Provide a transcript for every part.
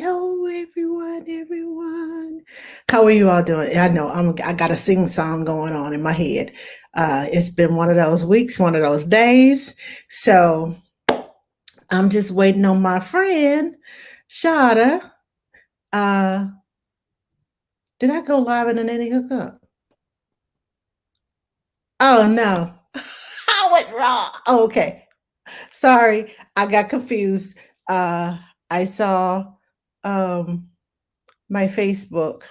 Hello, everyone. How are you all doing? I know I got a sing song going on in my head. It's been one of those weeks, one of those days. So I'm just waiting on my friend, Shada. Uh, did I go live in the Nanny Hookup? Oh no. I went wrong. Oh, okay. Sorry, I got confused. I saw um my Facebook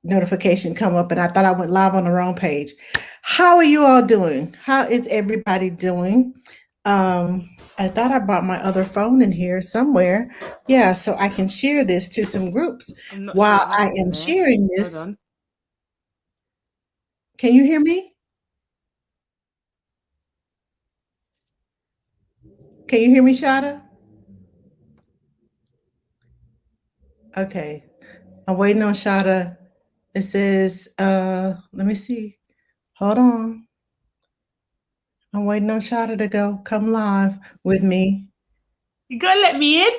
notification come up and I thought I went live on the wrong page. How are you all doing? How is everybody doing? I thought I brought my other phone in here somewhere. Yeah, so I can share this to some groups. I'm not sure While what I happened am there. sharing Hold this, on. can you hear me? Can you hear me, Shada? Okay. I'm waiting on Shada. It says, let me see. Hold on. I'm waiting on Shada to come live with me. You gotta let me in.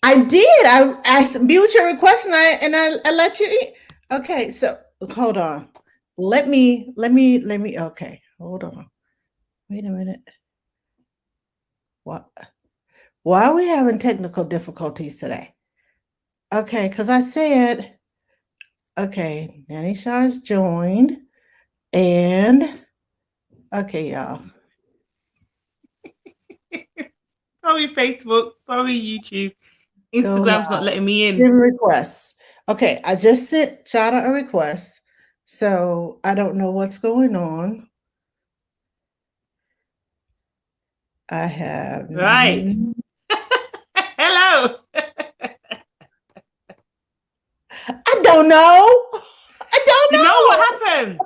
I did. I viewed your request and I let you in. Okay, so hold on. Let me. Okay, hold on. Wait a minute. What? Why are we having technical difficulties today? Okay, because I said, okay, Nanny Sharz joined, and okay, y'all. Sorry, Facebook. Sorry, YouTube. Go Instagram's not live. letting me in. Send requests. Okay, I just sent Chada a request, so I don't know what's going on. I have. Right. Hello. I don't know. I don't You know what know. happened?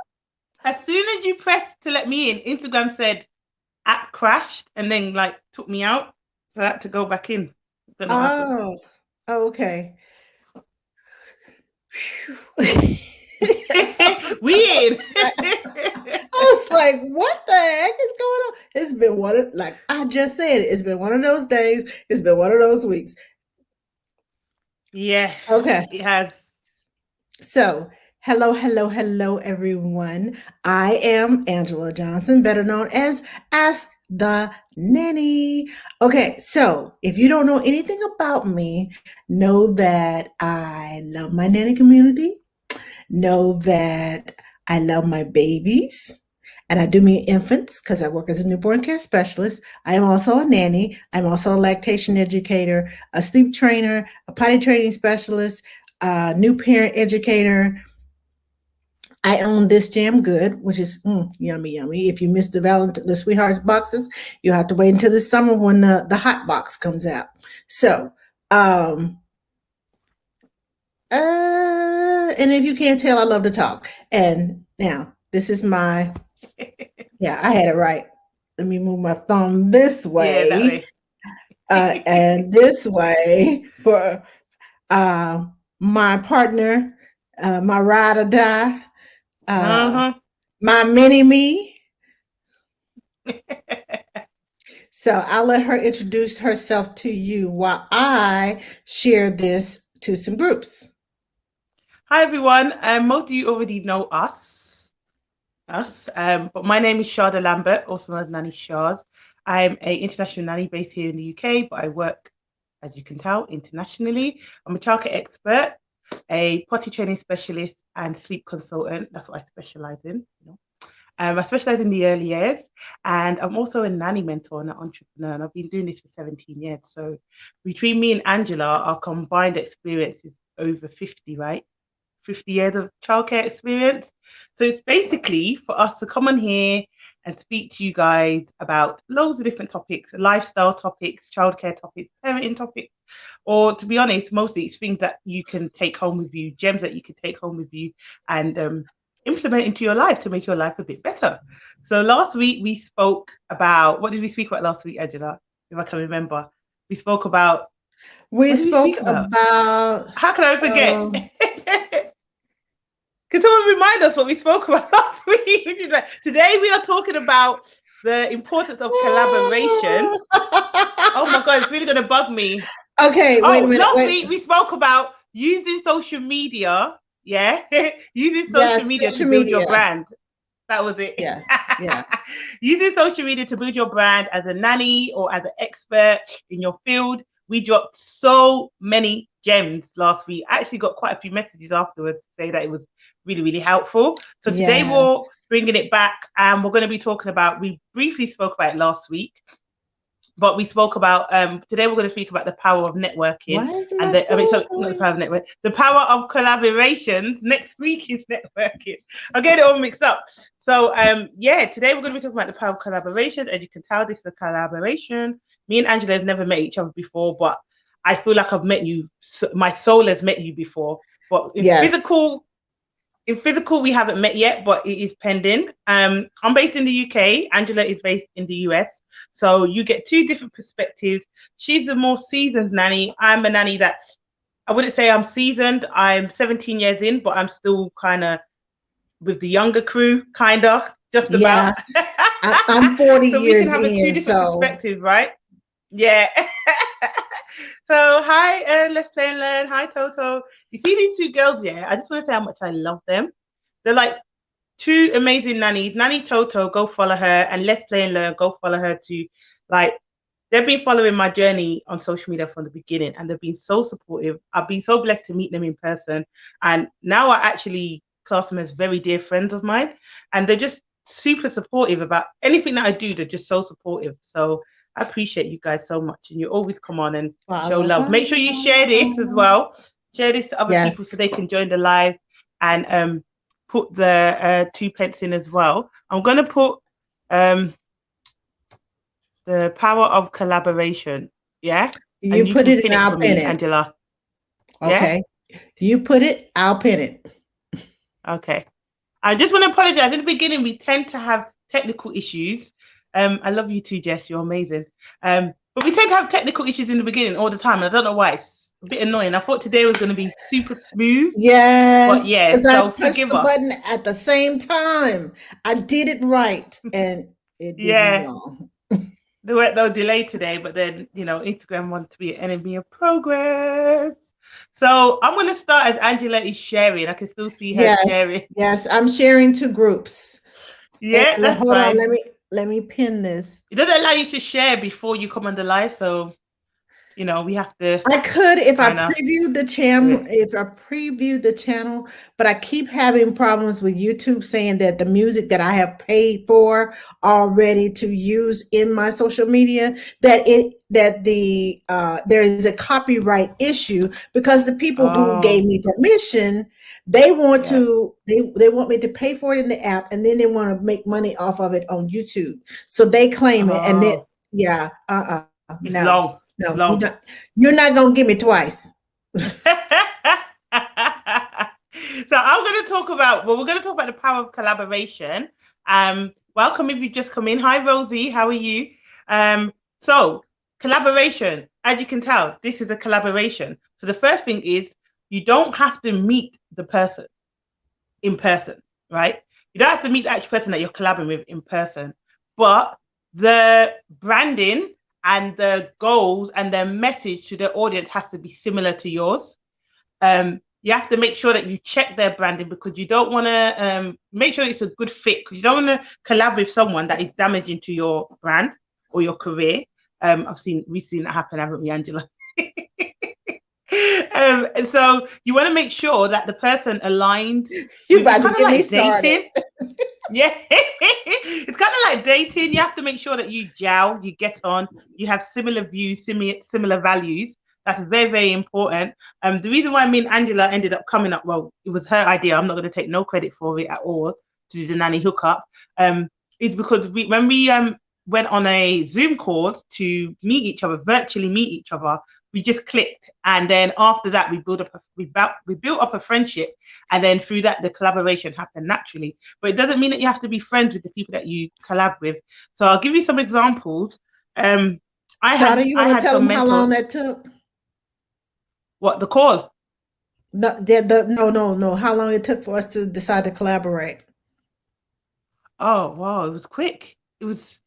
As soon as you pressed to let me in, Instagram said app crashed and then like took me out. So I had to go back in. Don't know what happened. Oh, okay. Weird. I was like, what the heck is going on? It's been one of, like I just said, it's been one of those days. It's been one of those weeks. Yeah, Okay. it has. So, hello, everyone. I am Angela Johnson, better known as Ask the Nanny. Okay, so if you don't know anything about me, know that I love my nanny community. Know that I love my babies. And I do mean infants because I work as a newborn care specialist. I am also a nanny. I'm also a lactation educator, a sleep trainer, a potty training specialist, a new parent educator. I own This Jam Good, which is yummy. If you missed the Sweethearts boxes, you'll have to wait until the summer when the hot box comes out. So, and if you can't tell, I love to talk. And now this is my, yeah, I had it right. Let me move my thumb this Yeah, that way way. and this way for my partner, my ride or die, uh, Uh-huh. my mini me. So I'll let her introduce herself to you while I share this to some groups. Hi everyone. Most of you already know us. But my name is Sharda Lambert, also known as Nanny Sharz. I'm an international nanny based here in the UK, but I work, as you can tell, internationally. I'm a childcare expert, a potty training specialist, and sleep consultant. That's what I specialize in. I specialize in the early years, and I'm also a nanny mentor and an entrepreneur. And I've been doing this for 17 years. So between me and Angela, our combined experience is over 50, right? 50 years of childcare experience. So it's basically for us to come on here and speak to you guys about loads of different topics, lifestyle topics, childcare topics, parenting topics, or to be honest, mostly it's things that you can take home with you, gems that you can take home with you and implement into your life to make your life a bit better. So last week we spoke about, what did we speak about last week, Angela? If I can remember. We spoke about, We what did we spoke speak about? about, How can I forget? um, Can someone remind us what we spoke about last week? Which is like, today we are talking about the importance of collaboration. Oh my God, it's really going to bug me. Okay, wait a Oh, minute. last Wait. week we spoke about using social media. Yeah. Using social Yes, media to social build your media. brand. That was it. Yes. Yeah. Using social media to build your brand as a nanny or as an expert in your field. We dropped so many gems last week. I actually got quite a few messages afterwards to say that it was really, really helpful. So today Yes. we're bringing it back and we're going to be talking about, we briefly spoke about it last week, but we spoke about today we're going to speak about the power of networking Why is and my the phone not the going? power of network, the power of collaborations. Next week is networking. I get it all mixed up. So yeah, today we're going to be talking about the power of collaboration. As you can tell, this is a collaboration. Me and Angela have never met each other before, but I feel like I've met you. My soul has met you before, but Yes. in physical, we haven't met yet, but it is pending. I'm based in the UK. Angela is based in the US. So you get two different perspectives. She's a more seasoned nanny. I'm a nanny that's, I wouldn't say I'm seasoned. I'm 17 years in, but I'm still kind of with the younger crew, kind of, just Yeah. about. I'm 40 So we can years have a two in, different so perspectives, right? Yeah. So hi, Let's Play and Learn. Hi, Toto. You see these two girls, yeah? I just want to say how much I love them. They're like two amazing nannies. Nanny Toto, go follow her, and Let's Play and Learn, go follow her too. Like, they've been following my journey on social media from the beginning, and they've been so supportive. I've been so blessed to meet them in person, and now I actually class them as very dear friends of mine, and they're just super supportive about anything that I do. They're just so supportive. So I appreciate you guys so much, and you always come on and show follow, love. Make sure you share this as follow. well. Share this to other people so Yes. they can join the live and put the 2 pence in as well. I'm going to put the power of collaboration. Yeah. You And you put can it pin and it I'll for pin me, it. Angela. Yeah. Okay. You put it, I'll pin it. Okay. I just want to apologize. In the beginning, we tend to have technical issues. I love you too, Jess. You're amazing. But we tend to have technical issues in the beginning all the time. And I don't know why. It's a bit annoying. I thought today was going to be super smooth. But Yes, yeah, because I so touched forgive the button us. at the same time. I did it right and it did me Yeah. wrong. They were delayed today, but then Instagram wanted to be an enemy of progress. So I'm gonna start as Angela is sharing. I can still see her Yes, sharing. yes, I'm sharing two groups. And Yeah, that's hold on, fine. let me pin this. It doesn't allow you to share before you come on the live, so we have to I could if I kind of previewed the do channel, it. but I keep having problems with YouTube saying that the music that I have paid for already to use in my social media, there is a copyright issue because the people who gave Oh, me permission, they want yeah. me to pay for it in the app and then they want to make money off of it on YouTube. So they claim it and Oh, yeah, it's no. long. It's No, long. you're not gonna give me twice. So I'm going to talk about, we're going to talk about the power of collaboration. Welcome if you've just come in. Hi, Rosie. How are you? So collaboration, as you can tell, this is a collaboration. So the first thing is you don't have to meet the person in person, right? You don't have to meet the actual person that you're collaborating with in person, but the branding and the goals and the message to the audience has to be similar to yours. You have to make sure that you check their branding because you don't want to make sure it's a good fit because you don't want to collab with someone that is damaging to your brand or your career. We've seen that happen, haven't we, Angela? And so you want to make sure that the person aligns You with, it's about to kind of get me like started. dating. Yeah, it's kind of like dating. You have to make sure that you gel, you get on, you have similar views, similar values. That's very, very important. The reason why me and Angela ended up coming up, well, it was her idea. I'm not going to take no credit for it at all to do the nanny hookup. Is because when we went on a Zoom call to meet each other, virtually meet each other, we just clicked, and then after that, we built up a friendship, and then through that, the collaboration happened naturally. But it doesn't mean that you have to be friends with the people that you collab with. So I'll give you some examples. I Shada, you want to had tell some them how long mentors. that took? What, the call? No, no. How long it took for us to decide to collaborate? Oh wow, it was quick. It was.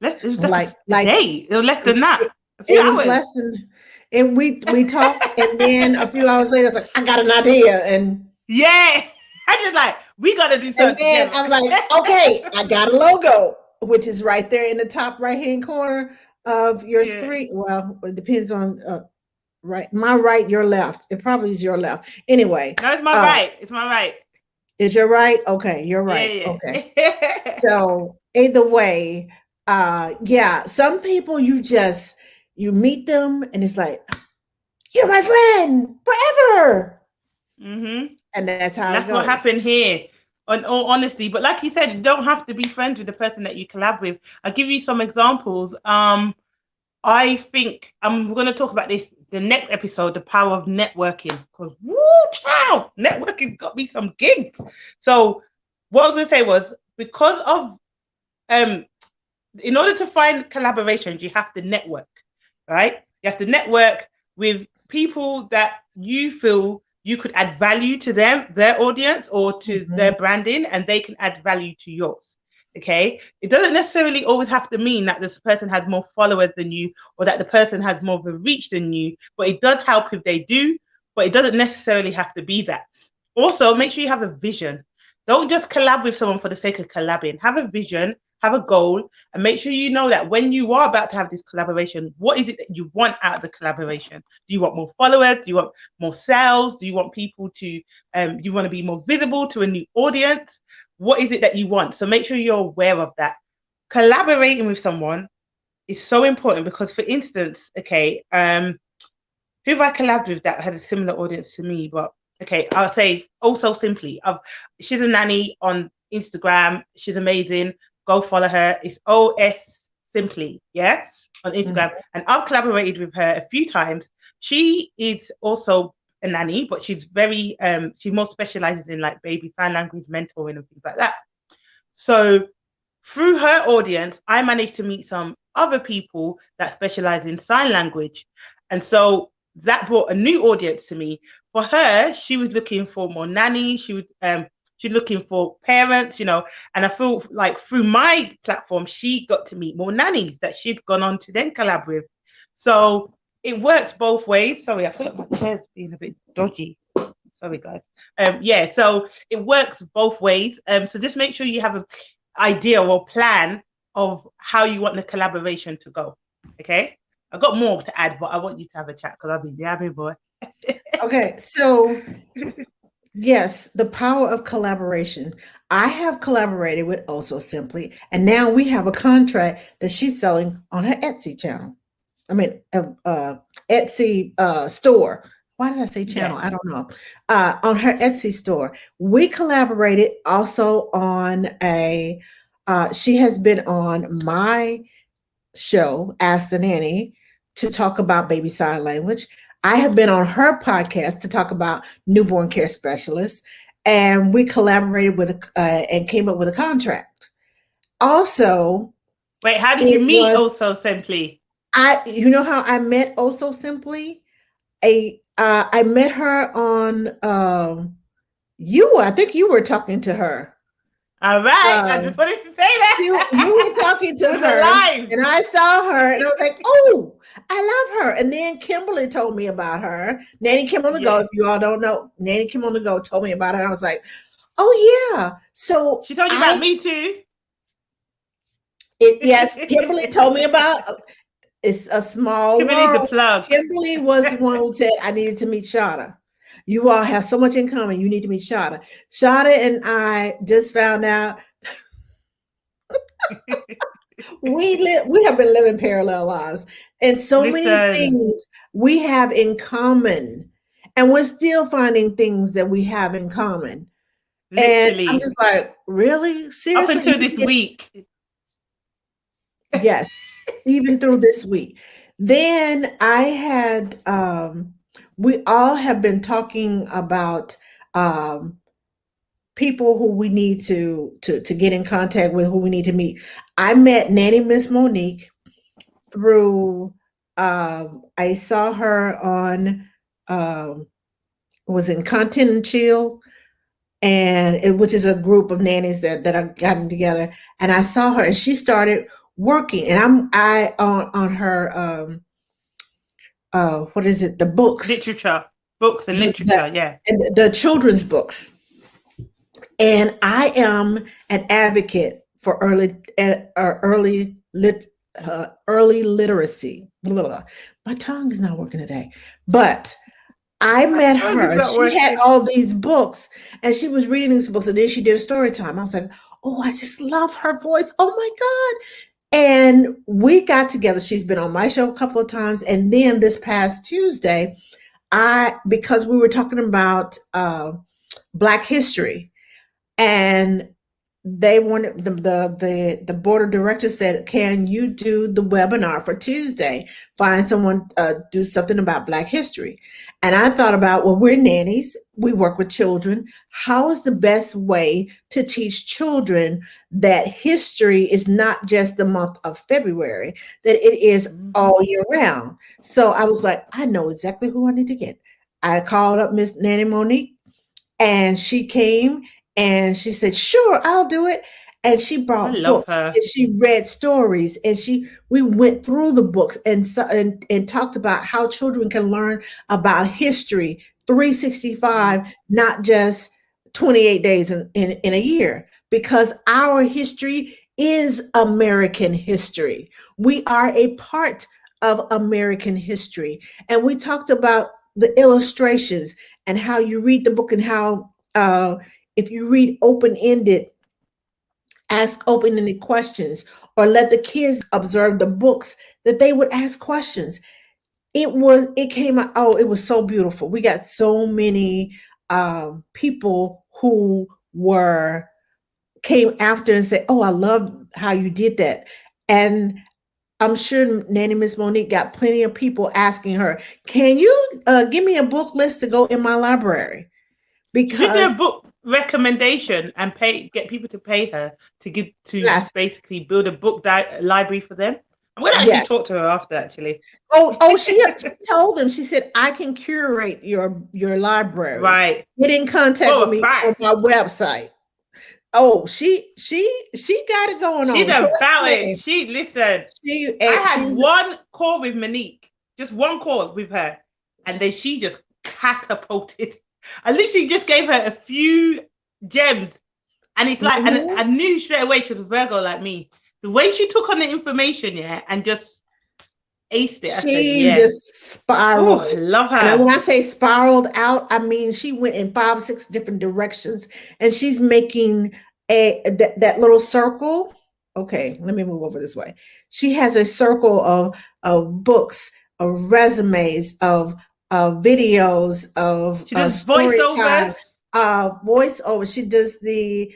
It was like like a like day, or less it, than that, it, a few it was hours. less than, and we talked, and then a few hours later, I was like, I got an idea, Yeah. I just like, we got to do and something then together. I was like, okay, I got a logo, which is right there in the top right hand corner of your Yeah. screen. Well, it depends on right, my right, your left. It probably is your left. Anyway, No, it's my uh, right. It's my right. is your right? Okay, you're right. Yeah, Okay. yeah. So either way, yeah, some people you meet them and it's like, you're my friend forever. hmm And that's how And it that's what goes. happened here. On all honesty, but like you said, you don't have to be friends with the person that you collab with. I'll give you some examples. I think I'm going to talk about this the next episode, the power of networking. Because, woo, child, networking got me some gigs. So, what I was going to say was because of, um, in order to find collaborations, you have to network, right? You have to network with people that you feel you could add value to them, their audience, or to Mhm. their branding, and they can add value to yours. Okay. It doesn't necessarily always have to mean that this person has more followers than you or that the person has more of a reach than you, but it does help if they do, but it doesn't necessarily have to be that. Also, make sure you have a vision. Don't just collab with someone for the sake of collabing. Have a vision, have a goal, and make sure you know that when you are about to have this collaboration, what is it that you want out of the collaboration? Do you want more followers? Do you want more sales? Do you want people to, you want to be more visible to a new audience? What is it that you want? So make sure you're aware of that. Collaborating with someone is so important because, for instance, okay, who have I collabed with that had a similar audience to me? But okay, I'll say also simply. She's a nanny on Instagram. She's amazing. Go follow her. It's OS Simply, yeah, on Mhm. Instagram. And I've collaborated with her a few times. She is also a nanny, but she more specializes in like baby sign language mentoring and things like that. So through her audience, I managed to meet some other people that specialize in sign language. And so that brought a new audience to me. For her, she was looking for more nannies. She's looking for parents, and I feel like through my platform, she got to meet more nannies that she'd gone on to then collab with. So it works both ways. Sorry, I feel like my chair's being a bit dodgy. Sorry, guys. Yeah, so it works both ways. So just make sure you have an idea or plan of how you want the collaboration to go. Okay. I've got more to add, but I want you to have a chat because I've been yabbing, boy. Okay, so yes, the power of collaboration. I have collaborated with Also Simply, and now we have a contract that she's selling on her Etsy channel. I mean, Etsy store. Why did I say Yeah. channel? I don't know. On her Etsy store, we collaborated also on a. She has been on my show, Ask the Nanny, to talk about baby sign language. I have been on her podcast to talk about newborn care specialists, and we collaborated and came up with a contract. Also, Wait, how did you it meet was also simply? you know how I met Also Simply? I met her on I think you were talking to her. All right. I just Um, wanted to say you were that. talking It to was a her, live. and I saw her, and I was like, "Oh, I love her." And then Kimberly told me about her. Nanny Kim on the Go. Yeah. If you all don't know, Nanny Kim on the Go told me about her. And I was like, "Oh yeah." So She told you about me too. yes, Kimberly told me about. It's a small Kimberly the world. plug. Kimberly was the one who said I needed to meet Shada. You all have so much in common. You need to meet Shada. Shada and I just found out we have been living parallel lives, and so many Listen, things we have in common, and we're still finding things that we have in common. And I'm literally. just like, really? Up Seriously? until this week. Yes, even through this week. Then I had we all have been talking about um people who we need to get in contact with, who we need to meet. I met Nanny Miss Monique through I saw her on was in Content and Chill, which is a group of nannies that are gotten together, and I saw her, and she started working, and I on her what is it, the books, Literature, books and literature. Yeah. the children's books. And I am an advocate for early literacy. Blah, blah, blah. My tongue is not working today, but I My met tongue is her. not She had working. all these books, and she was reading these books, and then she did a story time. I was like, oh, I just love her voice. Oh my God. And we got together. She's been on my show a couple of times. And then this past Tuesday, because we were talking about Black history, and they wanted the board of directors said, can you do the webinar for Tuesday, find someone, do something about Black history. And I thought about, well, we're nannies, we work with children, how is the best way to teach children that history is not just the month of February, that it is Mhm. all year round. So I was like, I know exactly who I need to get. I called up Miss Nanny Monique, and she came and she said, sure, I'll do it. And she I brought love books her. and she read stories, and we went through the books and talked about how children can learn about history Mm. 365, not just 28 days in a year, because our history is American history. We are a part of American history. And we talked about the illustrations and how you read the book, and how if you read open ended, ask open ended questions, or let the kids observe the books, that they would ask questions. It came out, oh, it was so beautiful. We got so many people who were came after and said, oh, I love how you did that. And I'm sure Nanny Miss Monique got plenty of people asking her, can you give me a book list to go in my library? She should do a Because book recommendation and get people to pay her to give to yes, basically build a book library for them. I'm gonna actually yes. talk to her after actually. Oh, she told them. She said, "I can curate your library. Right. Get in contact For with a me on price. my website." Oh, she got it going She's on. Trust about it. me. She listen. She I and had she's one call with Monique, just one call with her, and then she just catapulted. I literally just gave her a few gems, and it's like, and I mhm. knew straight away she was a Virgo like me. The way she took on the information, yeah, and just aced it. I said, She yeah, just oh, I spiraled. love And then her. when I say spiraled out, I mean she went in 5, 6 different directions, and she's making that little circle. Okay, let me move over this way. She has a circle of books, of resumes, of videos, of She does story time, voiceovers, voiceover. She does the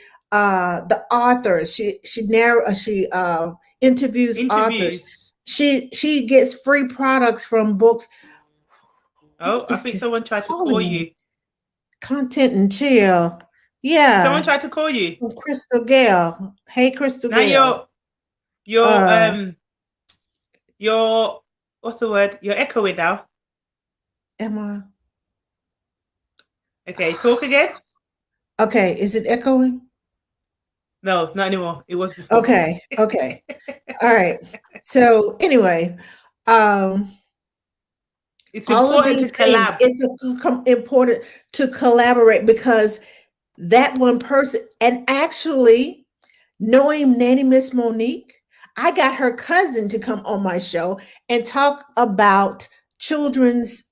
authors. She interviews authors. interviews. She gets free products from books. Who Oh, I is think this someone tried to call calling you. me? Content and chill. Someone Yeah, tried to call you. from Crystal Gale. Hey, Crystal Now Gale. you're Uh, you're what's the word? You're echoing now. am I Okay, talk again. okay? Is it echoing? No, not anymore. It was before. Okay, okay, all right. So anyway, um, It's all of important to these things, collab. it's important to collaborate, because that one person, and actually knowing Nanny Miss Monique, I got her cousin to come on my show and talk about children's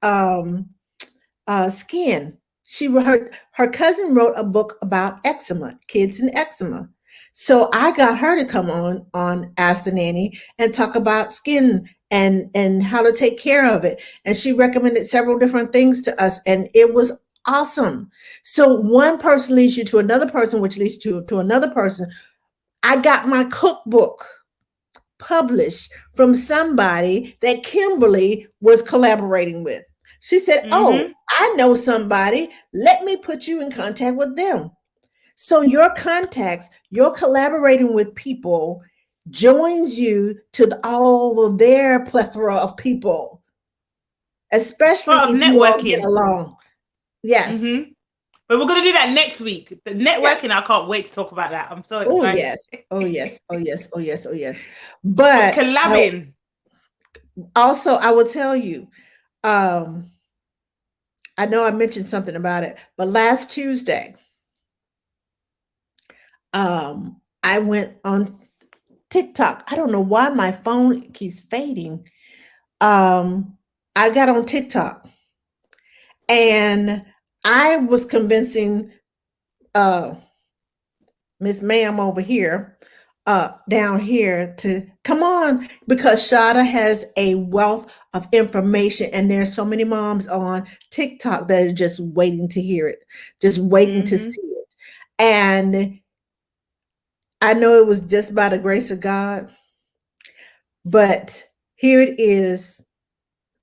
skin. Her cousin wrote a book about eczema, kids and eczema. So I got her to come on Ask the Nanny and talk about skin and how to take care of it. And she recommended several different things to us, and it was awesome. So one person leads you to another person, which leads to another person. I got my cookbook published from somebody that Kimberly was collaborating with. She said, oh, Mm-hmm. I know somebody. Let me put you in contact with them. So your contacts, your collaborating with people joins you to all of their plethora of people, It's especially part of if you all get networking. along. Yes. Mm-hmm. But we're going to do that next week. The networking, Yes. I can't wait to talk about that. I'm so Oh excited. yes. Oh yes. Oh yes. Oh yes. Oh yes. But But collabing. also, I will tell you, um, I know I mentioned something about it, but last Tuesday, I went on TikTok. I don't know why my phone keeps fading. Um, I got on TikTok and I was convincing uh Miss Ma'am over here, down here to come on because Shada has a wealth of information, and there's so many moms on TikTok that are just waiting to hear it, just waiting to see it. And I know it was just by the grace of God, but here it is,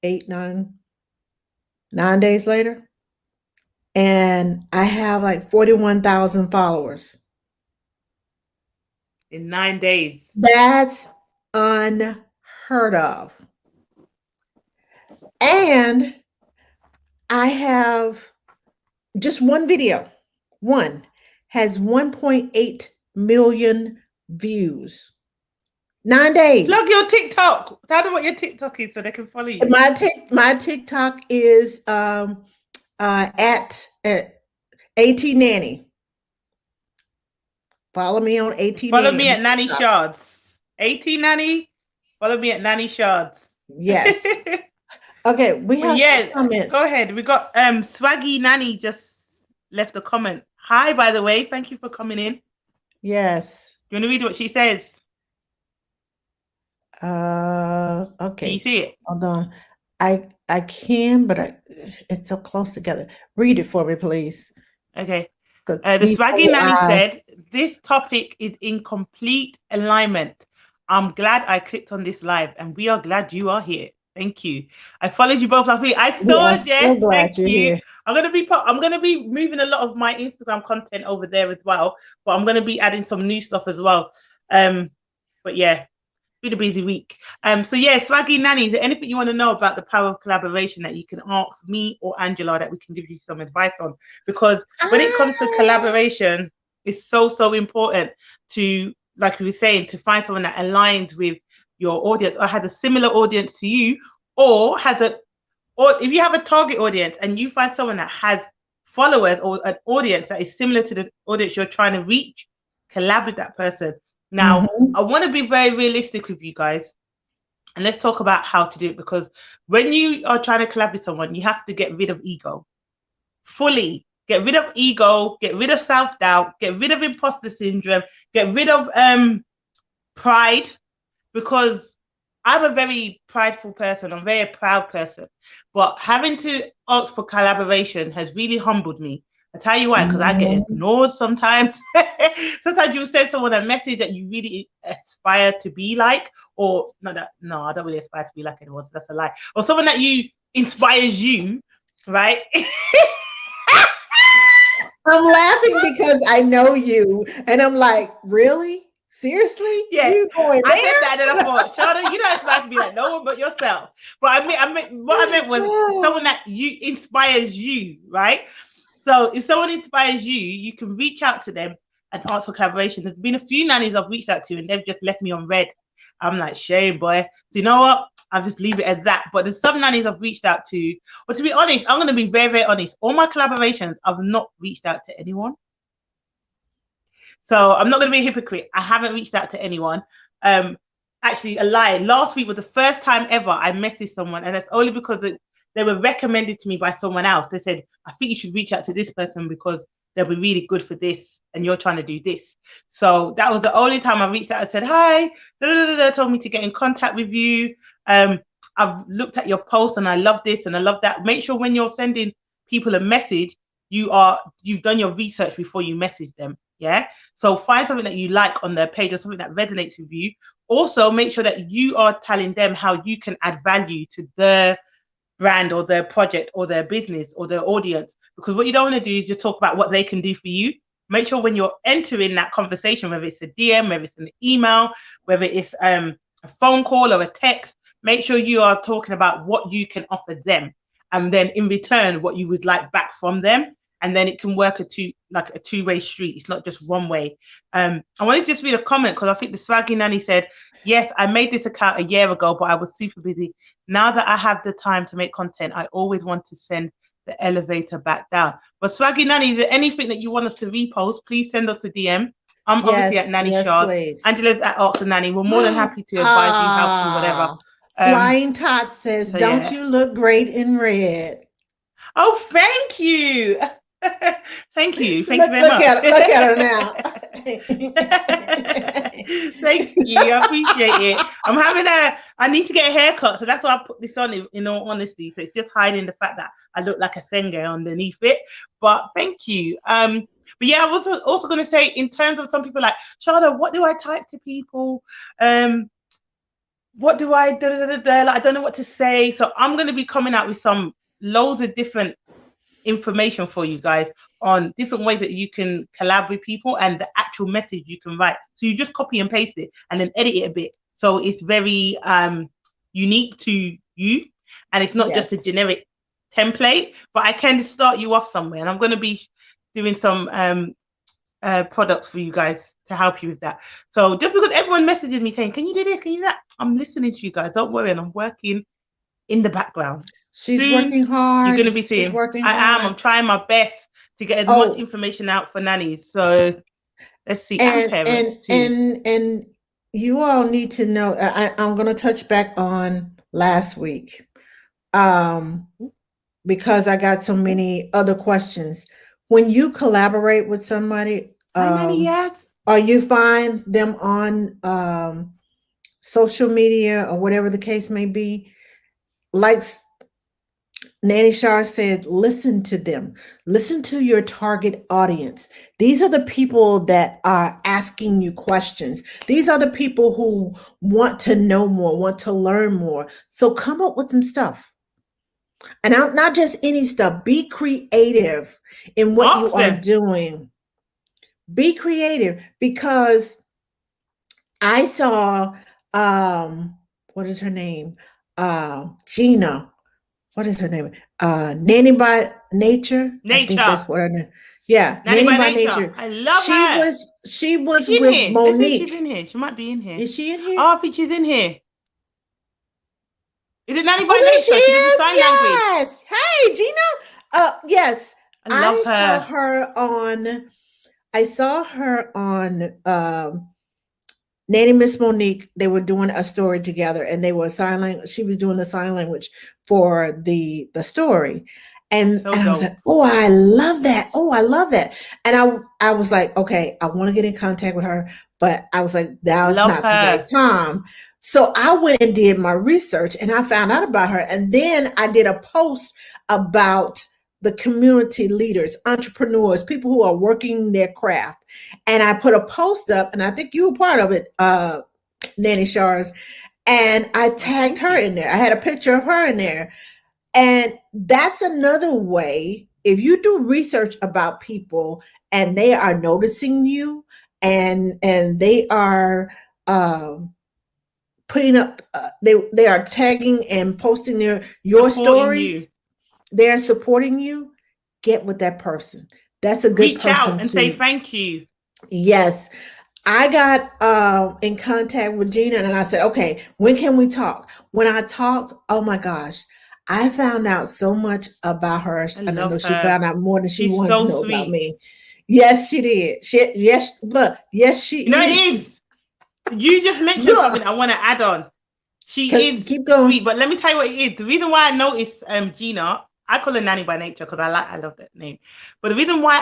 8, 9 days later, and I have like 41,000 followers. In 9 days. That's unheard of. And I have just one video. One has 1.8 million views. 9 Plug days. your TikTok. Tell them what your TikTok is so they can follow you. My TikTok is at AT Nanny. Follow me on AT Follow Nanny. me at Nanny Sharz. AT Nanny. Follow me at Nanny Sharz. Yes. Okay, we have some comments. Go ahead. We got Swaggy Nanny just left a comment. Hi, by the way. Thank you for coming in. Yes. You want to read what she says? Okay. Can you see it? Hold on. I can, but it's so close together. Read it for me, please. Okay. 'Cause The these Swaggy whole Nanny eyes. said, this topic is in complete alignment. I'm glad I clicked on this live, and we are glad you are here. Thank you. I followed you both last week. I We saw are it. so Yes, glad thank you're you. here. I'm gonna be moving a lot of my Instagram content over there as well, but I'm gonna be adding some new stuff as well. But yeah, been a busy week. So yeah, Swaggy Nanny, is there anything you want to know about the power of collaboration that you can ask me or Angela that we can give you some advice on? Because when it comes to collaboration, it's so important to, like we were saying, to find someone that aligns with your audience or has a similar audience to you, or if you have a target audience and you find someone that has followers or an audience that is similar to the audience you're trying to reach, collab with that person. Now, I want to be very realistic with you guys, and let's talk about how to do it, because when you are trying to collab with someone, you have to get rid of ego. Fully get rid of ego, get rid of self-doubt, get rid of imposter syndrome, get rid of pride, because I'm a very prideful person. I'm a very proud person. But having to ask for collaboration has really humbled me. I tell you why, because I get ignored sometimes. Sometimes you send someone a message that you really aspire to be like, or no, I don't really aspire to be like anyone, so that's a lie. Or someone that you inspires you, right? I'm laughing because I know you, and I'm like, really? Seriously? Yeah, you going there? I said that, and I thought, Shada, you don't aspire to be like no one but yourself. But what I meant was someone that you inspires you, right? So if someone inspires you, you can reach out to them and ask for collaboration. There's been a few nannies I've reached out to, and they've just left me on red. I'm like, shame, boy. So you know what? I'll just leave it as that. But there's some nannies I've reached out to. But to be honest, I'm going to be very, very honest. All my collaborations, I've not reached out to anyone. So I'm not going to be a hypocrite. I haven't reached out to anyone. Actually, a lie. Last week was the first time ever I messaged someone, and that's only because they were recommended to me by someone else. They said, I think you should reach out to this person because they'll be really good for this, and you're trying to do this. So that was the only time I reached out and said, hi, told me to get in contact with you. I've looked at your post and I love this and I love that. Make sure when you're sending people a message, you've done your research before you message them. Yeah. So find something that you like on their page or something that resonates with you. Also, make sure that you are telling them how you can add value to their brand or their project or their business or their audience. Because what you don't want to do is just talk about what they can do for you. Make sure when you're entering that conversation, whether it's a DM, whether it's an email, whether it's a phone call or a text, make sure you are talking about what you can offer them. And then in return, what you would like back from them. and then it can work a two-way street. It's not just one way. I wanted to just read a comment because I think the Swaggy Nanny said, yes, I made this account a year ago, but I was super busy. Now that I have the time to make content, I always want to send the elevator back down. But Swaggy Nanny, is there anything that you want us to repost? Please send us a DM. I'm obviously at Nanny Sharz. Please. Angela's at Ox and Nanny. We're more than happy to advise you, help you, whatever. Flying Tot says, don't you look great in red? Oh, thank you. Thank you. Thank you very much. Look at her now. Thank you. I appreciate it. I need to get a haircut, so that's why I put this on, in all honesty. So it's just hiding the fact that I look like a singer underneath it. But thank you. But yeah, I was also going to say, in terms of some people like, Sharda, what do I type to people? What do I like, I don't know what to say. So I'm going to be coming out with loads of different information for you guys on different ways that you can collab with people and the actual message you can write. So you just copy and paste it and then edit it a bit. So it's very unique to you, and it's not just a generic template, but I can start you off somewhere. And I'm going to be doing some products for you guys to help you with that. So just because everyone messages me saying, can you do this? Can you do that? I'm listening to you guys. Don't worry. And I'm working in the background. She's working hard. You're going to be seeing. I am. I'm trying my best to get as much information out for nannies. So let's see. And parents too. And you all need to know, I'm going to touch back on last week because I got so many other questions. When you collaborate with somebody, or you find them on social media or whatever the case may be, like Nanny Sharz said, listen to them. Listen to your target audience. These are the people that are asking you questions. These are the people who want to know more, want to learn more. So come up with some stuff. And not just any stuff. Be creative in what you are doing. Be creative, because I saw, what is her name? Gina. What is her name? Nanny by Nature. I think that's what her name. Yeah, Nanny by Nature. I love her. She was with Monique. She's in here. She might be in here. Is she in here? Oh, I think she's in here. Is it Nanny by Nature? She does the sign language. Hey, Gina. Yes. I saw her on Nanny Miss Monique. They were doing a story together, and they were she was doing the sign language for the story. And I was like, oh, I love that. Oh, I love that. And I was like, okay, I want to get in contact with her, but I was like, that was not the right time. So I went and did my research, and I found out about her. And then I did a post about the community leaders, entrepreneurs, people who are working their craft. And I put a post up, and I think you were part of it, Nanny Sharz. And I tagged her in there. I had a picture of her in there. And that's another way, if you do research about people and they are noticing you, and they are putting up, they are tagging and posting your stories. They're supporting you. Get with that person. That's a good person. Reach out and say thank you. Yes. I got in contact with Gina, and I said, okay, when can we talk? When I talked, oh my gosh, I found out so much about her. I know she found out more than she wanted to know about me. Yes, she did. Yes, she is. It is. You just mentioned something I want to add on. She is keep going. Sweet, but let me tell you what it is. The reason why I noticed Gina, I call her Nanny by Nature because I love that name. But the reason why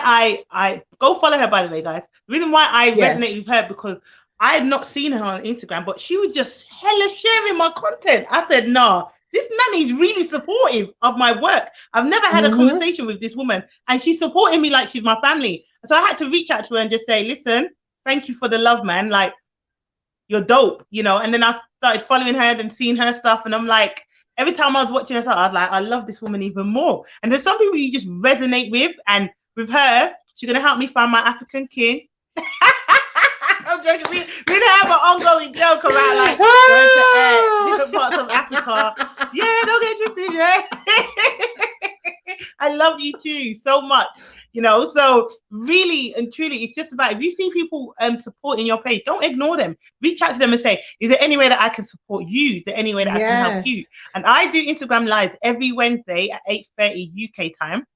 I go follow her, by the way, guys. The reason why I resonate with her, because I had not seen her on Instagram, but she was just hella sharing my content. I said, no, this nanny is really supportive of my work. I've never had a conversation with this woman, and she's supporting me like she's my family. So I had to reach out to her and just say, listen, thank you for the love, man. Like, you're dope, you know. And then I started following her and seeing her stuff, and I'm like, every time I was watching her, I was like, I love this woman even more. And there's some people you just resonate with, and with her, she's gonna help me find my African king. I'm joking. We have an ongoing joke about like going to different parts of Africa. Yeah, don't get twisted, right? I love you too so much. So really and truly, it's just about, if you see people supporting your page, don't ignore them. Reach out to them and say, is there any way that I can support you? Is there any way that I can help you? Yes. And I do Instagram lives every Wednesday at 8:30 UK time.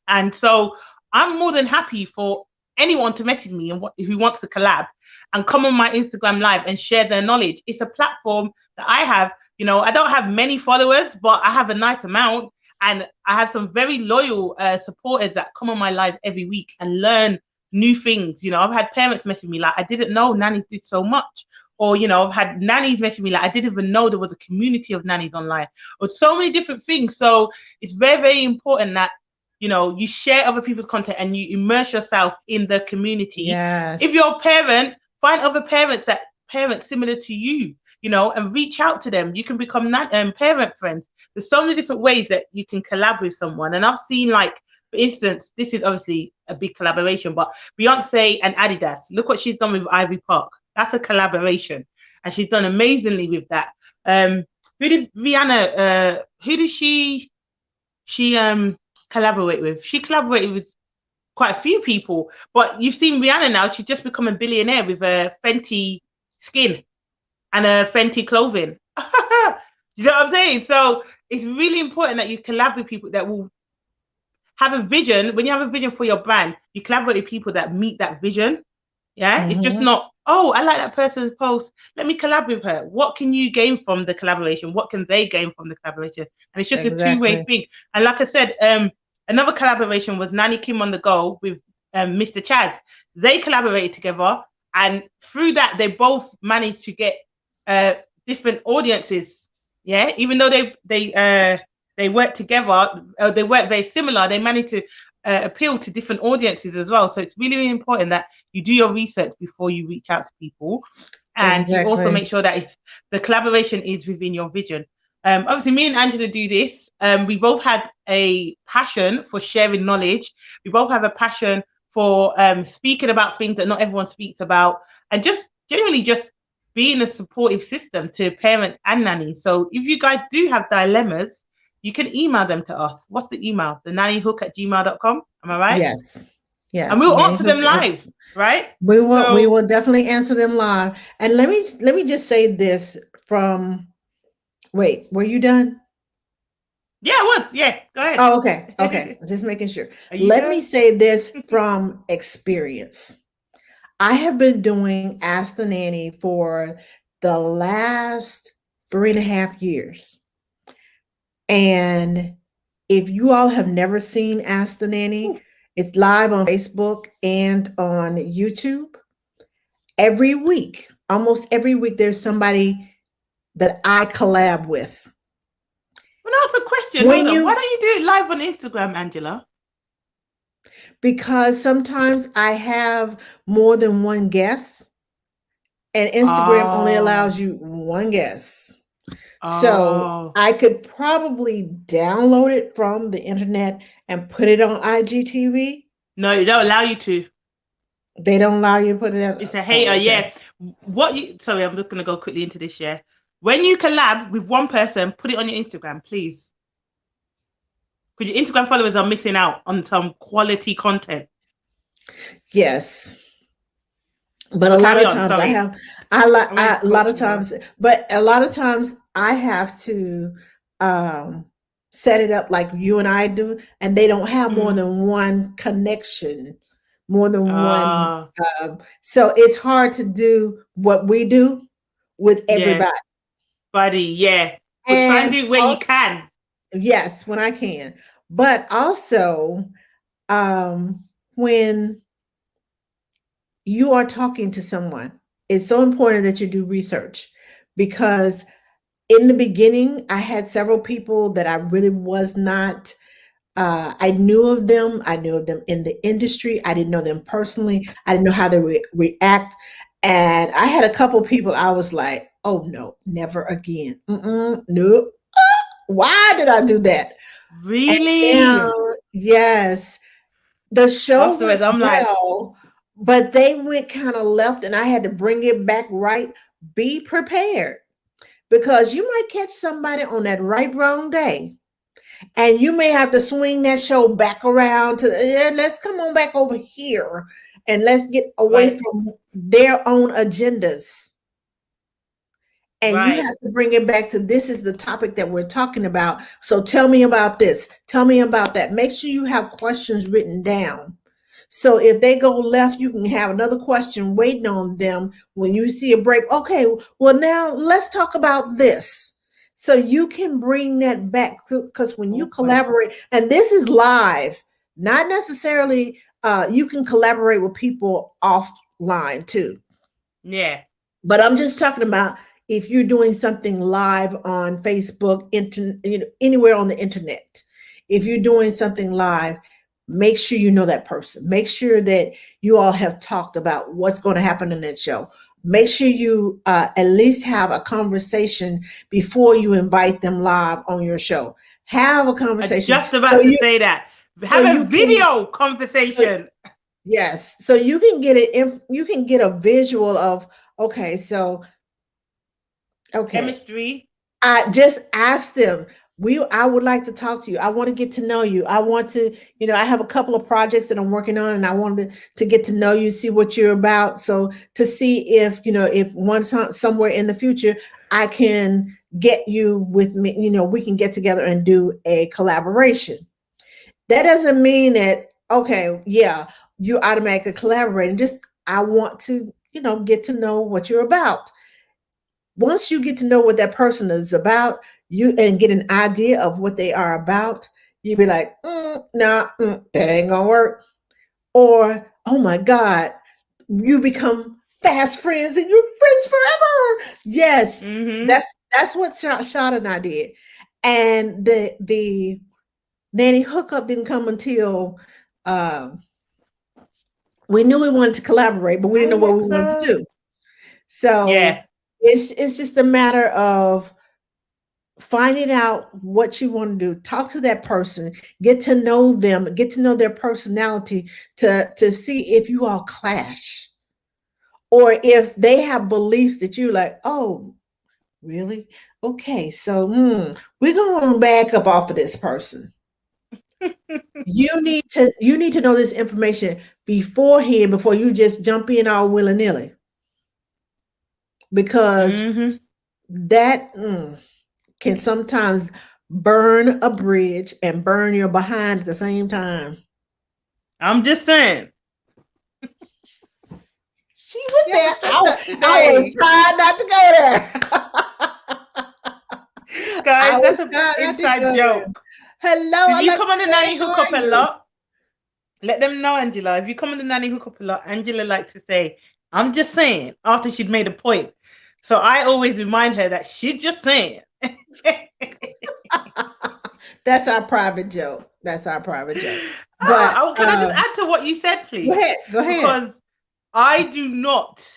And so I'm more than happy for anyone to message me and who wants to collab and come on my Instagram live and share their knowledge. It's a platform that I have. I don't have many followers, but I have a nice amount. And I have some very loyal supporters that come on my live every week and learn new things. I've had parents message me like, I didn't know nannies did so much. Or, I've had nannies message me like, I didn't even know there was a community of nannies online, or so many different things. So it's very, very important that you share other people's content and you immerse yourself in the community. If Yes. you're a parent, find other parents similar to you, and reach out to them. You can become parent friends. There's so many different ways that you can collab with someone. And I've seen, like, for instance, this is obviously a big collaboration, but Beyonce and Adidas, look what she's done with Ivy Park. That's a collaboration. And she's done amazingly with that. Who did Rihanna, who did she collaborate with? She collaborated with quite a few people, but you've seen Rihanna now. She's just become a billionaire with a Fenty skin and a Fenty clothing. You know what I'm saying? So it's really important that you collab with people that will have a vision. When you have a vision for your brand, you collaborate with people that meet that vision. Yeah, it's just not, oh, I like that person's post, let me collab with her. What can you gain from the collaboration? What can they gain from the collaboration? And it's just a two-way thing. And like I said, another collaboration was Nanny Kim on the Go with Mr. Chaz. They collaborated together, and through that, they both managed to get different audiences. Yeah, even though they work together, they work very similar, they managed to appeal to different audiences as well. So it's really, really important that you do your research before you reach out to people, and you also make sure that the collaboration is within your vision. Obviously, me and Angela do this. We both had a passion for sharing knowledge. We both have a passion for speaking about things that not everyone speaks about, and just generally just being a supportive system to parents and nannies. So if you guys do have dilemmas, you can email them to us. What's the email? The nannyhook@gmail.com. Am I right? Yes. Yeah. And we'll answer them live, right? We will definitely answer them live. And let me just say this from, wait, were you done? Yeah, I was. Yeah, go ahead. Oh, okay. Okay. Just making sure. Let me say this from experience. I have been doing Ask the Nanny for the last 3.5 years. And if you all have never seen Ask the Nanny, it's live on Facebook and on YouTube. Every week, almost every week, there's somebody that I collab with. Well, that's a question. Why don't you do it live on Instagram, Angela? Because sometimes I have more than one guest, and Instagram only allows you one guest. So I could probably download it from the internet and put it on IGTV. No, they don't allow you to. They don't allow you to put it out. It's a hater, yeah. Sorry, I'm just going to go quickly into this, yeah. When you collab with one person, put it on your Instagram, please. Because your Instagram followers are missing out on some quality content. Yes. But a lot of times a lot of times I have to set it up like you and I do, and they don't have more than one connection, more than one. So it's hard to do what we do with everybody. Yeah. But try and do it where you can. Yes, when I can. But also, when you are talking to someone, it's so important that you do research, because in the beginning, I had several people that I really was not, I knew of them. I knew of them in the industry. I didn't know them personally. I didn't know how they would react. And I had a couple people I was like, oh no, never again. Nope. Why did I do that? Really? Yes. The show went well, but they went kind of left, and I had to bring it back right. Be prepared, because you might catch somebody on that right wrong day, And you may have to swing that show back around to, let's come on back over here and let's get away Right. from their own agendas. And you Right. have to bring it back to, this is the topic that we're talking about. So tell me about this. Tell me about that. Make sure you have questions written down. So if they go left, you can have another question waiting on them when you see a break. Okay, well, now let's talk about this. So you can bring that back to, because when you Awesome. collaborate, and this is live, not necessarily, you can collaborate with people offline too. Yeah. But I'm just talking about if you're doing something live on Facebook, anywhere on the internet. If you're doing something live, make sure you know that person. Make sure that you all have talked about what's going to happen in that show. Make sure you at least have a conversation before you invite them live on your show. Have a I'm conversation just about to say that. so Have a you can video so, conversation. yes, so you can get it. You can get a visual of, okay, so okay, Chemistry. I just ask them. I would like to talk to you. I want to get to know you. I want to, I have a couple of projects that I'm working on and I wanted to get to know you, see what you're about. So to see if, if somewhere in the future, I can get you with me, we can get together and do a collaboration. That doesn't mean that, okay, yeah, you automatically collaborate. And just, I want to, get to know what you're about. Once you get to know what that person is about, you and get an idea of what they are about, you be like, nah, that ain't gonna work. Or, oh my God, you become fast friends and you're friends forever. Yes, Mm-hmm. that's what Shot and I did. And the Nanny Hookup didn't come until we knew we wanted to collaborate, but we Hi, didn't know what we wanted to Alexa. do. So Yeah. it's just a matter of finding out what you want to do. Talk to that person, get to know them, get to know their personality to see if you all clash or if they have beliefs that you're like, oh, really? Okay, so we're going to back up off of this person. You need to know this information beforehand before you just jump in all willy-nilly, because Mm-hmm. that can sometimes burn a bridge and burn your behind at the same time. I'm just saying. She went You there. haven't said I, that I was today. trying not to go there. I Guys, that's was a trying not to inside go there. joke. Hello, If you Alexa. come on the Nanny How are Hookup a you? lot, let them know, Angela. If you come on the Nanny Hookup a lot, Angela likes to say, I'm just saying, after she'd made a point. So I always remind her that she's just saying. That's our private joke. That's our private joke. But Can I just add to what you said, go please? ahead. Go ahead. Because I do not,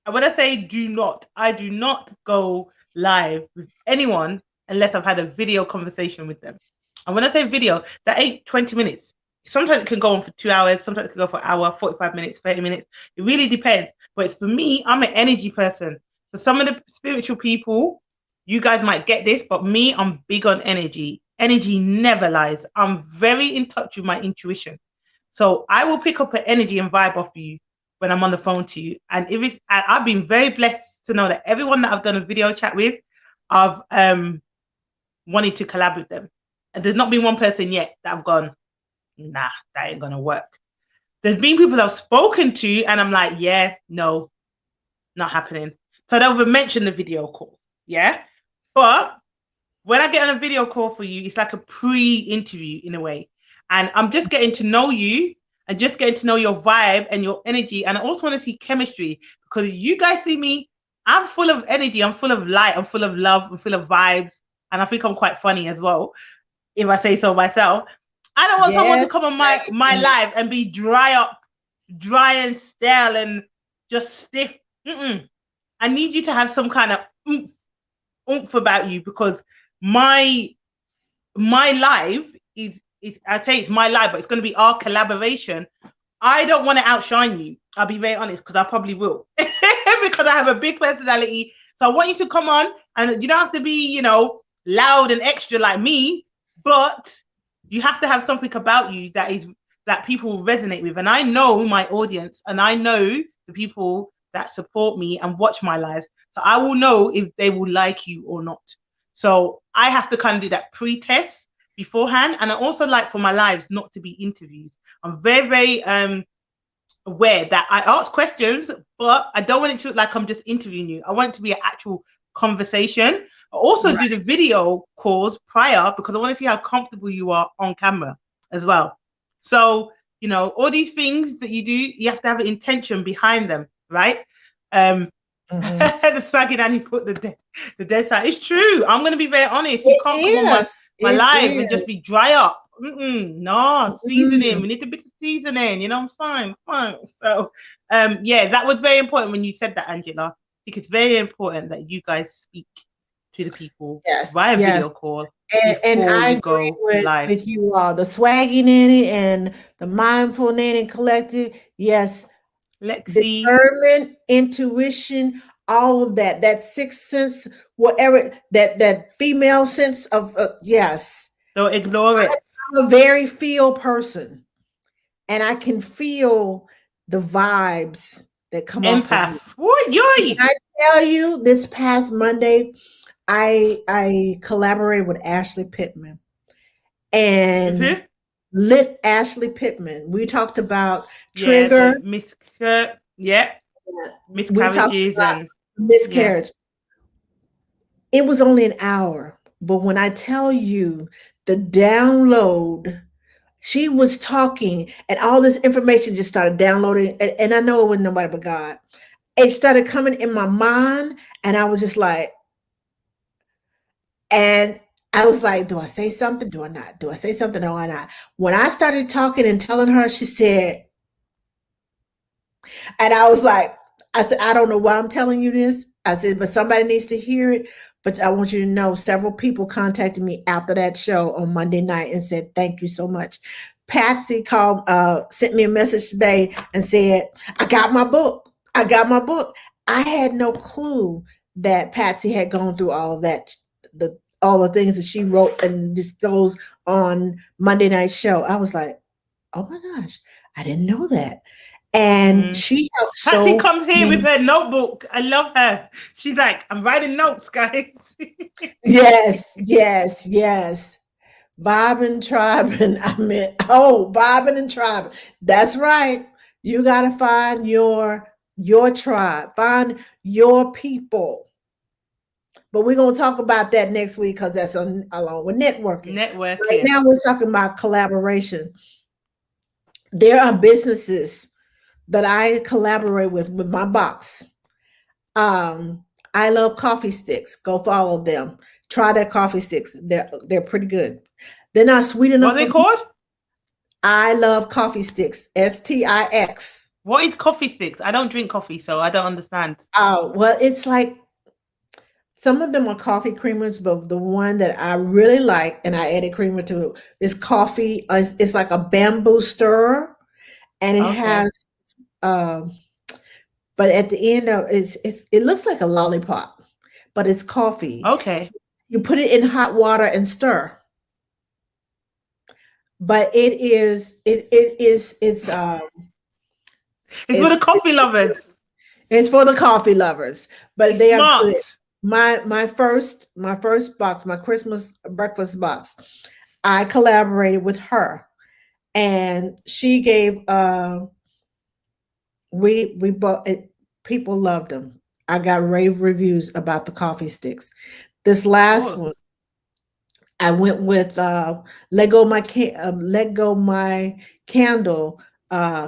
when I say do not, I do not go live with anyone unless I've had a video conversation with them. And when I say video, that ain't 20 minutes. Sometimes it can go on for 2 hours, sometimes it can go for an hour, 45 minutes, 30 minutes. It really depends. But it's for me, I'm an energy person. For some of the spiritual people, you guys might get this, but me, I'm big on energy. Energy never lies. I'm very in touch with my intuition. So I will pick up an energy and vibe off you when I'm on the phone to you. And if it's, I've been very blessed to know that everyone that I've done a video chat with, I've wanted to collab with them. And there's not been one person yet that I've gone, nah, that ain't gonna work. There's been people I've spoken to and I'm like, yeah, no, not happening. So they'll mention the video call. Yeah. But when I get on a video call for you, it's like a pre-interview in a way. And I'm just getting to know you and just getting to know your vibe and your energy. And I also want to see chemistry, because you guys see me, I'm full of energy, I'm full of light, I'm full of love, I'm full of vibes. And I think I'm quite funny as well, if I say so myself. I don't want someone to Yes, come on I my can. live and be dry and stale and just stiff. I need you to have some kind of oomph about you, because my live is I say it's my live, but it's going to be our collaboration. I don't want to outshine you. I'll be very honest, because I probably will, because I have a big personality. So I want you to come on, and you don't have to be, loud and extra like me. but you have to have something about you that people will resonate with. And I know my audience, and I know the people that support me and watch my lives. So I will know if they will like you or not. So I have to kind of do that pre-test beforehand. And I also like for my lives not to be interviews. I'm very, very aware that I ask questions, but I don't want it to look like I'm just interviewing you. I want it to be an actual conversation. I also do the video calls prior because I want to see how comfortable you are on camera as well. So, you know, all these things that you do, you have to have an intention behind them, right? The swaggy Nanny put the dead side. It's true. I'm going to be very honest. You can't come on my It live and is. just be dry up. No, seasoning. Mm. We need a bit of seasoning. You know what I'm saying? Fine. So, yeah, that was very important when you said that, Angela. I think it's very important that you guys speak to the people Yes, via yes. video call And before I you agree go live. with you all. The Swaggy Nanny and the Mindful Nanny Collective. Yes, Lexi, discernment, intuition, all of that. That sixth sense, whatever that female sense of yes. don't ignore it. I'm a very feel person, and I can feel the vibes that come off of you. Empath. What? When Yoy. I tell you, this past Monday, I collaborated with Ashley Pittman and Mm-hmm. lit Ashley Pittman. We talked about Yeah, trigger. the yeah, We talked miscarriages about and yeah. miscarriage. It was only an hour, but when I tell you the download, she was talking and all this information just started downloading. And I know it wasn't nobody but God. It started coming in my mind, and I was just like, and I was like, do I say something? Do I not? Do I say something? Or I not? When I started talking and telling her, she said, and I was like, I said, I don't know why I'm telling you this. I said, but somebody needs to hear it. But I want you to know several people contacted me after that show on Monday night and said, thank you so much. Patsy called, sent me a message today and said, I got my book. I got my book. I had no clue that Patsy had gone through all of that, all the things that she wrote and disclosed on Monday night show. I was like, oh my gosh, I didn't know that. And Mm. she helped Patsy so comes here with many. her notebook. I love her. She's like, I'm writing notes, guys. Yes, yes, yes. Bobbing, tribing. I mean, oh, bobbing and tribing. That's right. You gotta find your tribe, find your people. But we're gonna talk about that next week because that's along with networking. Right Networking. now, we're talking about collaboration. There are businesses that I collaborate with my box. I love coffee sticks. Go follow them. Try their coffee sticks. They're pretty good. They're not sweet What enough are for they me. called? I love coffee sticks. STIX. What is coffee sticks? I don't drink coffee, so I don't understand. Oh, well, it's like some of them are coffee creamers, but the one that I really like, and I added creamer to it, is coffee. It's like a bamboo stirrer, and it Okay. has, um, but at the end of it looks like a lollipop, but it's coffee. Okay. You put it in hot water and stir. But It's for the it's coffee lovers. it's for the coffee lovers, but It's they are good. smart. My first box, my Christmas breakfast box, I collaborated with her, and she gave we bought it. People loved them. I got rave reviews about the coffee sticks. This Of last one, course. I went with Let Go My Candle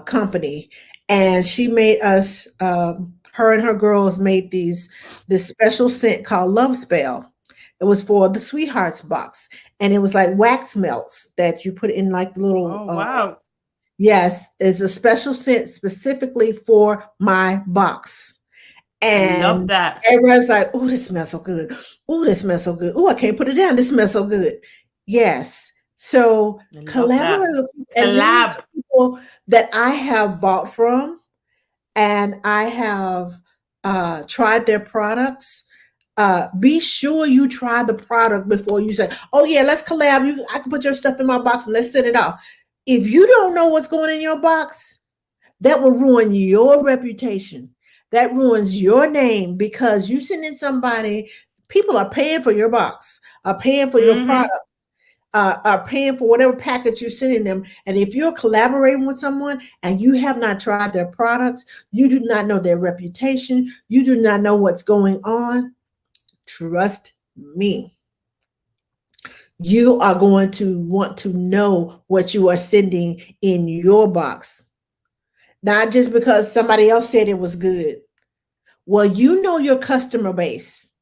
company, and she made us. Her and her girls made this special scent called Love Spell. It was for the Sweethearts box, and it was like wax melts that you put in like little. Oh wow. Yes, it's a special scent specifically for my box. I love And that. everybody's like, "Oh, this smells so good. Oh, this smells so good. Oh, I can't put it down. This smells so good." Yes. So I love that. collaborate with people, and these Collab. are people that I have bought from, and I have tried their products. Be sure you try the product before you say, "Oh yeah, let's collab. I can put your stuff in my box and let's send it out." If you don't know what's going in your box, that will ruin your reputation. That ruins your name because you send in somebody. People are paying for your box, are paying for your Mm-hmm. product, are paying for whatever package you're sending them. And if you're collaborating with someone and you have not tried their products, you do not know their reputation, you do not know what's going on. Trust me, you are going to want to know what you are sending in your box, not just because somebody else said it was good. Well, you know your customer base,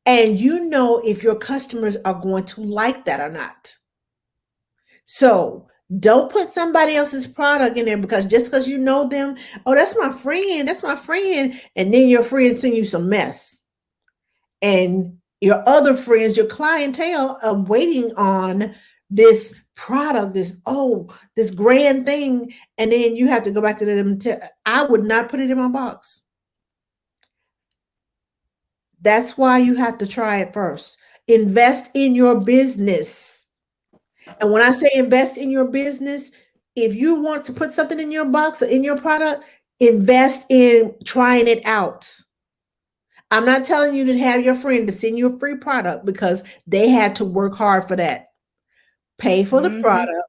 and you know if your customers are going to like that or not. So don't put somebody else's product in there because just because you know them, oh, that's my friend, and then your friend send you some mess. And your other friends, your clientele are waiting on this product, this grand thing, and then you have to go back to them and tell, I would not put it in my box. That's why you have to try it first. Invest in your business. And when I say invest in your business, if you want to put something in your box or in your product, invest in trying it out. I'm not telling you to have your friend to send you a free product because they had to work hard for that. Pay for the Mm-hmm. product,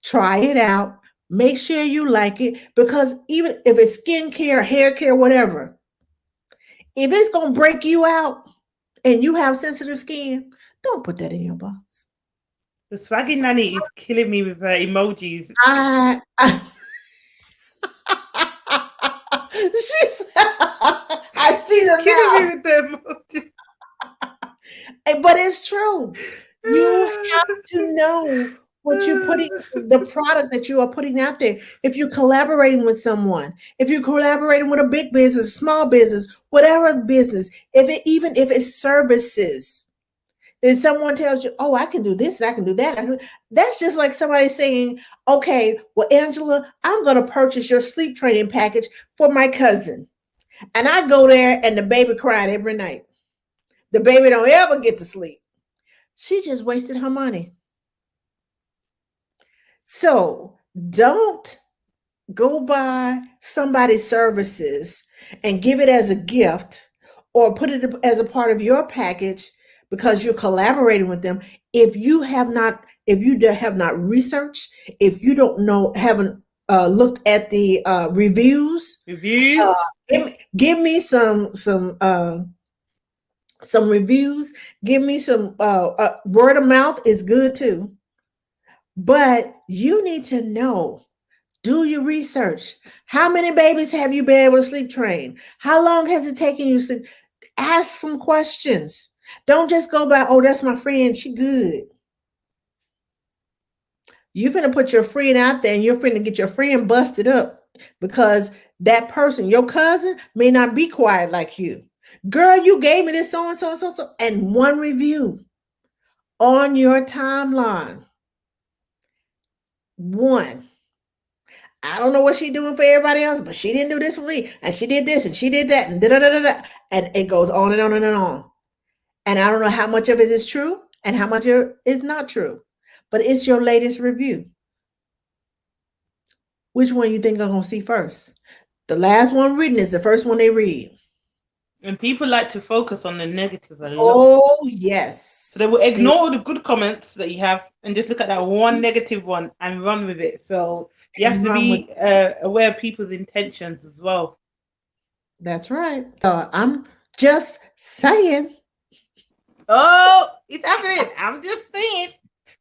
try it out, make sure you like it because even if it's skincare, hair care, whatever, if it's going to break you out and you have sensitive skin, don't put that in your box. The swaggy nanny is killing me with her emojis. I she's I see She's them killing me now. with the emojis. But it's true. You have to know what you're putting, the product that you are putting out there. If you're collaborating with someone, if you're collaborating with a big business, small business, whatever business, even if it's services, and someone tells you, "Oh, I can do this, and I can do that," that's just like somebody saying, "Okay, well, Angela, I'm going to purchase your sleep training package for my cousin," and I go there, and the baby crying every night. The baby don't ever get to sleep. She just wasted her money. So don't go buy somebody's services and give it as a gift or put it as a part of your package because you're collaborating with them. If you have not researched, if you don't know, haven't looked at the uh, Reviews. give me some reviews. Give me some word of mouth is good too. But you need to know, do your research. How many babies have you been able to sleep train? How long has it taken you to sleep? Ask some questions. Don't just go by, oh, that's my friend. She good. You're going to put your friend out there and you're going to get your friend busted up because that person, your cousin, may not be quiet like you. Girl, you gave me this so and so and so, so, and one review on your timeline. One. I don't know what she's doing for everybody else, but she didn't do this for me. And she did this and she did that and da da da da da. And it goes on and on and on. And I don't know how much of it is true and how much of it is not true. But it's your latest review. Which one you think I'm gonna see first? The last one reading is the first one they read. And people like to focus on the negative a lot. Oh So yes. they will They ignore all the good comments that you have and just look at that one negative one and run with it. So you have to run with be aware of people's intentions as well. that's right. So I'm just saying. Oh, it's happening. I'm just saying.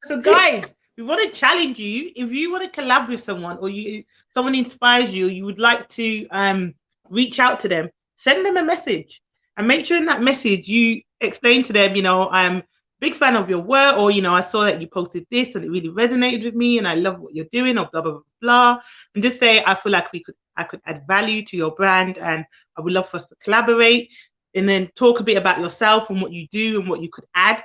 So, guys, we want to challenge you. If you want to collab with someone or someone inspires you, you would like to reach out to them, send them a message and make sure in that message you explain to them, I'm a big fan of your work, or I saw that you posted this and it really resonated with me and I love what you're doing, or blah blah blah blah. And just say, I feel like I could add value to your brand and I would love for us to collaborate. And then talk a bit about yourself and what you do and what you could add.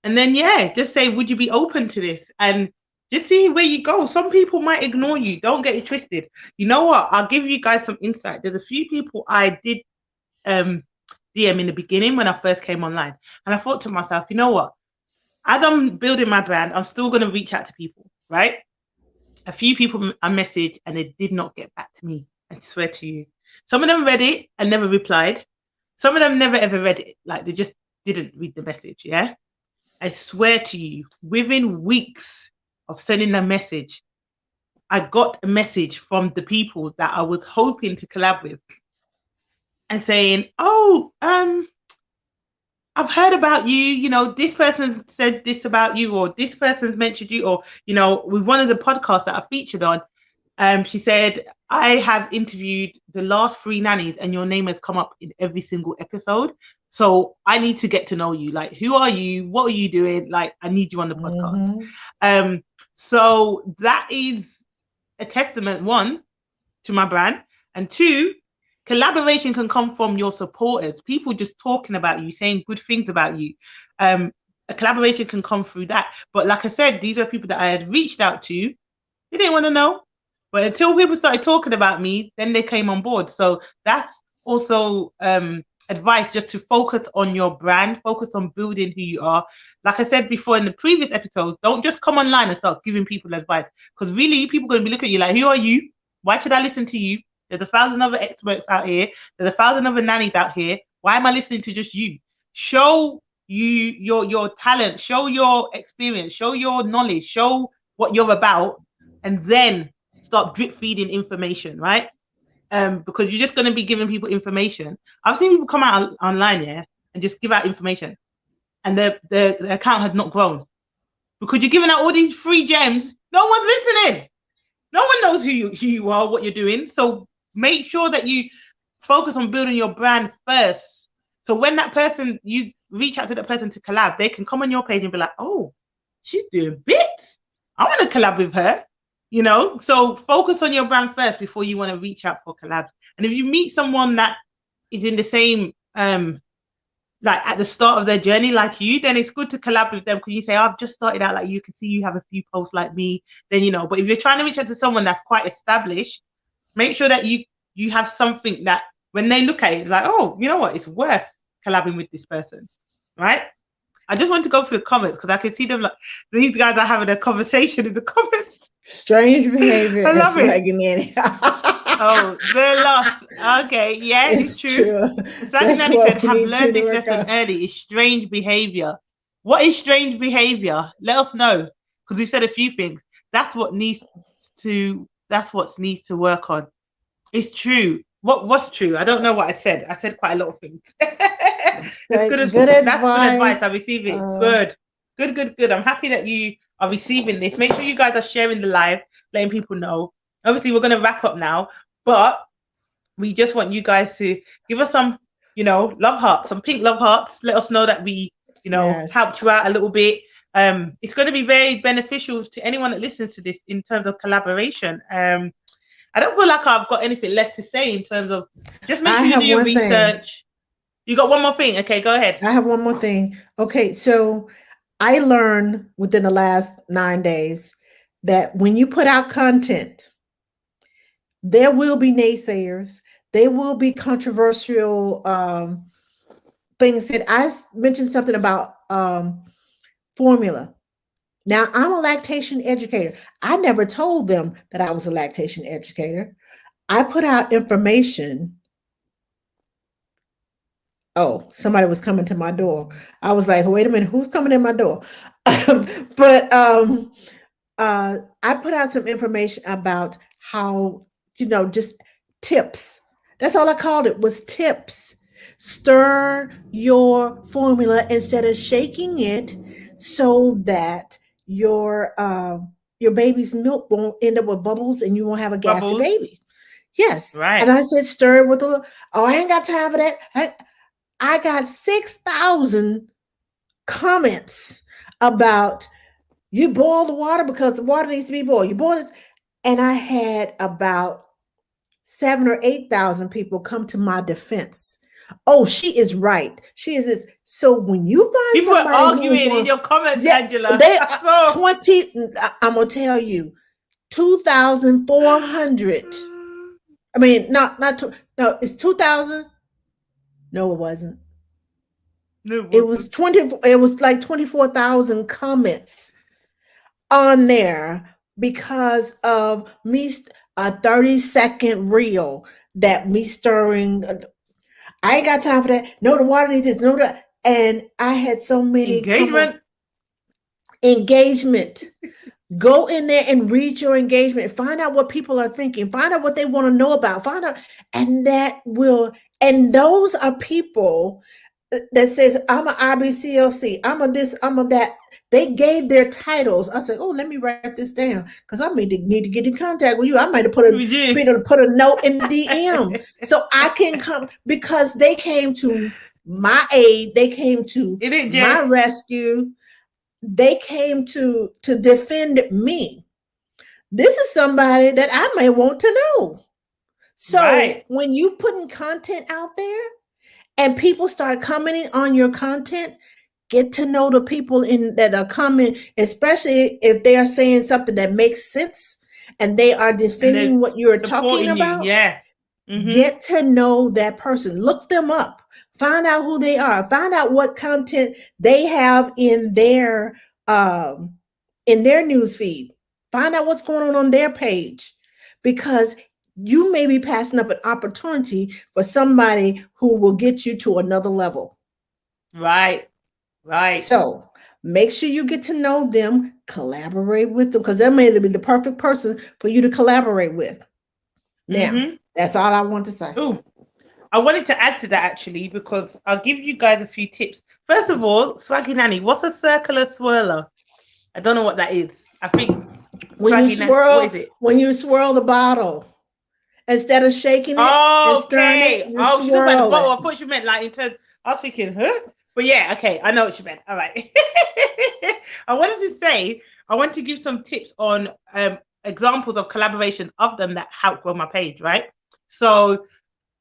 And then, yeah, just say, would you be open to this? And just see where you go. Some people might ignore you. Don't get it twisted. You know what? I'll give you guys some insight. There's a few people I did DM in the beginning when I first came online. And I thought to myself, you know what? As I'm building my brand, I'm still going to reach out to people, right? A few people I messaged and they did not get back to me. I swear to you. Some of them read it and never replied. Some of them never ever read it. Like they just didn't read the message. Yeah. I swear to you, within weeks of sending a message, I got a message from the people that I was hoping to collab with and saying, oh, I've heard about you, this person said this about you, or this person's mentioned you, or, with one of the podcasts that I featured on, she said, I have interviewed the last 3 nannies and your name has come up in every single episode. So I need to get to know you. Like, who are you? What are you doing? Like, I need you on the podcast. So that is a testament, 1, to my brand, and 2, collaboration can come from your supporters, people just talking about you, saying good things about you. A collaboration can come through that. But like I said, these are people that I had reached out to. They didn't want to know. But until people started talking about me, then they came on board. So that's also advice, just to focus on your brand, focus on building who you are. Like I said before in the previous episode, don't just come online and start giving people advice, because really people are going to be looking at you like, who are you? Why should I listen to you? There's 1,000 other experts out here. There's 1,000 other nannies out here. Why am I listening to just you? Show your talent, show your experience, show your knowledge, show what you're about, and then start drip feeding information, right? Because you're just going to be giving people information. I've seen people come out online, yeah, and just give out information, and their account has not grown because you're giving out all these free gems. No one's listening. No one knows who you are, what you're doing. So make sure that you focus on building your brand first. So when that person, you reach out to that person to collab, they can come on your page and be like, oh, she's doing bits. I want to collab with her. So focus on your brand first before you want to reach out for collabs. And if you meet someone that is in the same, like at the start of their journey like you, then it's good to collab with them, because you say, oh, I've just started out like you, can see you have a few posts like me, then but if you're trying to reach out to someone that's quite established, make sure that you have something that when they look at it, it's like, oh, you know what, it's worth collabing with this person, right? I just want to go through the comments because I can see them, like these guys are having a conversation in the comments. Strange behavior. I love it. Nanny. Oh, they're lost. Okay, yeah, it's true. Swaggy Nanny said, have learned this lesson early. It's strange behavior. What is strange behavior? Let us know, because we said a few things. That's what needs to work on. It's true. What's true? I don't know what I said. I said quite a lot of things. It's good advice. That's good advice. I receive it. Good. I'm happy that you are receiving this. Make sure you guys are sharing the live, letting people know. Obviously, we're going to wrap up now, but we just want you guys to give us some, love hearts, some pink love hearts. Let us know that we, helped you out a little bit. It's going to be very beneficial to anyone that listens to this in terms of collaboration. I don't feel like I've got anything left to say in terms of just make sure you do your research. You got one more thing? Okay, go ahead. I have one more thing. Okay, so I learned within the last 9 days that when you put out content, there will be naysayers. There will be controversial things said. I mentioned something about formula. Now, I'm a lactation educator. I never told them that I was a lactation educator. I put out information. Oh, somebody was coming to my door. I was like, wait a minute, who's coming in my door? But I put out some information about how, just tips. That's all I called it, was tips. Stir your formula instead of shaking it so that your baby's milk won't end up with bubbles and you won't have a gassy baby. Yes. Right. And I said, stir it with a little, I ain't got time for that. I got 6,000 comments about you boil the water because the water needs to be boiled. You boil it. And I had about 7,000 or 8,000 people come to my defense. Oh, she is right. She is this. So when you find people somebody are arguing in your comments, Angela. They are 20. I'm gonna tell you, 2,400. I mean, not no. It's 2,000. No, it wasn't. No It way. was 20, it was like 24,000 comments on there because of me, a 30-second reel that me stirring. I ain't got time for that. No, the water needs this. No, that. And I had so many come up Engagement. engagement. Go in there and read your engagement. Find out what people are thinking. Find out what they want to know about. Find out, and that will. And those are people that says, "I'm a IBCLC. I'm a this. I'm a that." They gave their titles. I said, "Oh, let me write this down because I need to get in contact with you. I might have We do. put a note in the DM so I can come because they came to my aid. They came to It ain't my Jess. rescue. They came to defend me. This is somebody that I may want to know. So Right. when you putting content out there and people start commenting on your content, get to know the people in that are coming, especially if they are saying something that makes sense and they are And they're defending what you're talking supporting you. about. Yeah. Mm-hmm. Get to know that person. Look them up. Find out who they are. Find out what content they have um in their news feed. Find out what's going on their page because you may be passing up an opportunity for somebody who will get you to another level. Right. Right. So make sure you get to know them, collaborate with them because that may be the perfect person for you to collaborate with. Now, Mm-hmm. that's all I want to say. Oh, I wanted to add to that actually because I'll give you guys a few tips. First of all, Swaggy Nanny, what's a circular swirler? I don't know what that is. I think Swaggy Nanny, what is it? When you swirl the bottle, instead of shaking it and stirring it, Okay. you Oh, she talking about the swirl bottle. it. I thought she meant like in terms. I was thinking, huh? But yeah, okay, I know what she meant. All right. I wanted to say, I want to give some tips on examples of collaboration of them that help grow my page, right? So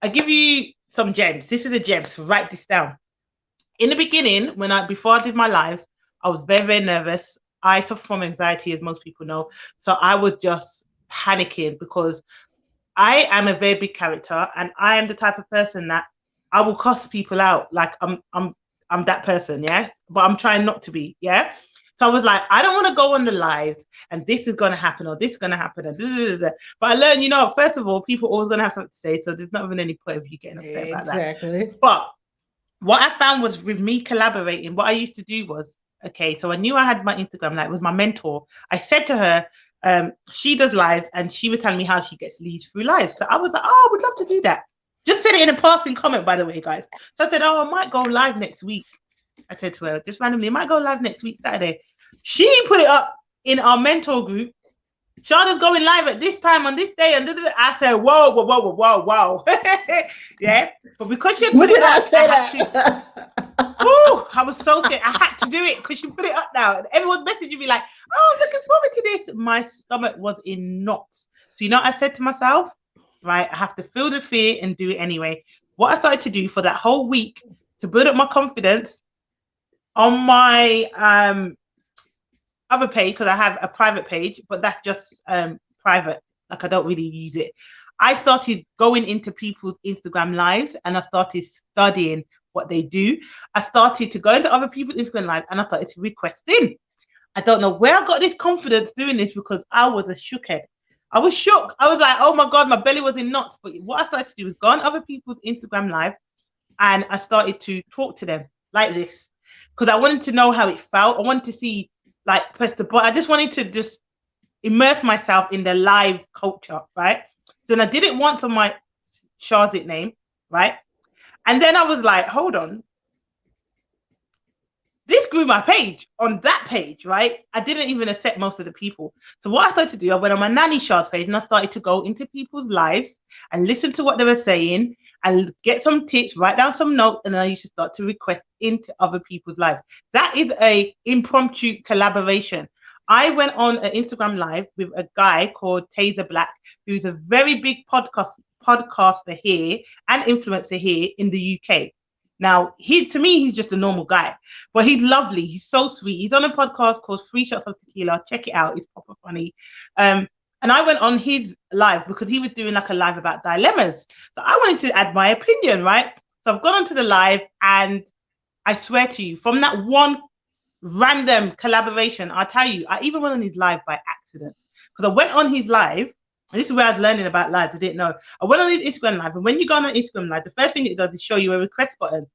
I give you some gems. This is the gems. So write this down. In the beginning, before I did my lives, I was very, very nervous. I suffer from anxiety, as most people know. So I was just panicking because I am a very big character, and I am the type of person that I will cuss people out. Like I'm that person, yeah. But I'm trying not to be, yeah. So I was like, I don't want to go on the lives, and this is gonna happen, or this is gonna happen, and da, da, da, da. But I learned, first of all, people are always gonna have something to say, so there's not even any point of you getting upset about that. Exactly. But what I found was with me collaborating, what I used to do was, okay, so I knew I had my Instagram, like with my mentor. I said to her, she does lives and she would tell me how she gets leads through lives. So I was like, oh, I would love to do that. Just said it in a passing comment, by the way, guys. So I said, oh, I might go live next week. I said to her, just randomly, I might go live next week, Saturday. She put it up in our mentor group. Shada's going live at this time on this day. And I said, whoa, whoa, whoa, whoa, whoa. Yeah. But because she had When put it did I up, I say had to. that? I was so sick. I had to do it because she put it up now. And everyone's messaging me like, oh, I'm looking forward to this. My stomach was in knots. So, I said to myself, right, I have to feel the fear and do it anyway. What I started to do for that whole week to build up my confidence on my other page, because I have a private page, but that's just private. Like I don't really use it. I started going into people's Instagram lives and I started studying what they do. I started to go into other people's Instagram lives and I started to request in. I don't know where I got this confidence doing this because I was a shookhead. I was shook. I was like, oh my God, my belly was in knots. But what I started to do was go on other people's Instagram live and I started to talk to them like this because I wanted to know how it felt. I wanted to see, like, press the button. I just wanted to just immerse myself in the live culture, right? So then I did it once on my Sharz name, right? And then I was like, hold on. This grew my page on that page, right? I didn't even accept most of the people. So what I started to do, I went on my Nanny Sharz page and I started to go into people's lives and listen to what they were saying and get some tips, write down some notes, and then I used to start to request into other people's lives. That is a impromptu collaboration. I went on an Instagram live with a guy called Taser Black, who's a very big podcaster here and influencer here in the UK. Now, to me, he's just a normal guy, but he's lovely. He's so sweet. He's on a podcast called Three Shots of Tequila. Check it out. It's proper funny. And I went on his live because he was doing like a live about dilemmas. So I wanted to add my opinion, right? So I've gone onto the live and I swear to you, from that one random collaboration, I'll tell you, I even went on his live by accident. Because I went on his live, and this is where I was learning about lives. I didn't know. I went on his Instagram live, and when you go on an Instagram live, the first thing it does is show you a request button.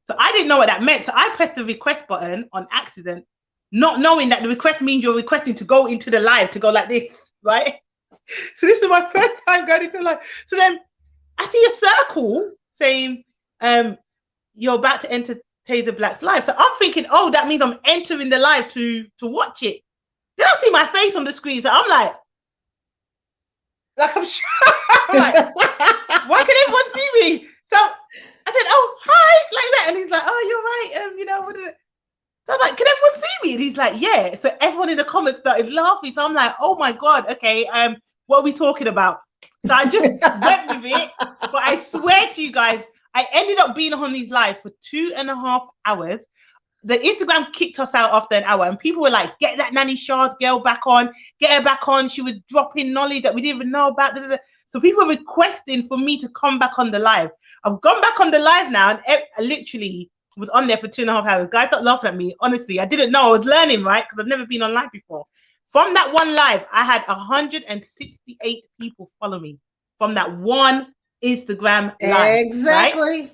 So I didn't know what that meant. So I pressed the request button on accident, not knowing that the request means you're requesting to go into the live, to go like this, right? So this is my first time going into live. So then I see a circle saying, you're about to enter Taser Black's live. So I'm thinking, oh, that means I'm entering the live to watch it. Then I see my face on the screen. So I'm like I'm sure. I'm like, why can everyone see me? So I said, oh, hi, like that. And he's like, oh, you're right. You know, what is it? So I was like, can everyone see me? And he's like, yeah. So everyone in the comments started laughing. So I'm like, oh my God, okay, what are we talking about? So I just went with it. But I swear to you guys, I ended up being on these live for 2.5 hours. The Instagram kicked us out after an hour, and people were like, get that Nanny Sharz girl back on, get her back on. She was dropping knowledge that we didn't even know about. So people were requesting for me to come back on the live. I've gone back on the live now, and I literally was on there for 2.5 hours. Guys, stop laughing at me. Honestly, I didn't know. I was learning, right? Because I've never been on live before. From that one live, I had 168 people follow me from that one Instagram live. Exactly. Right?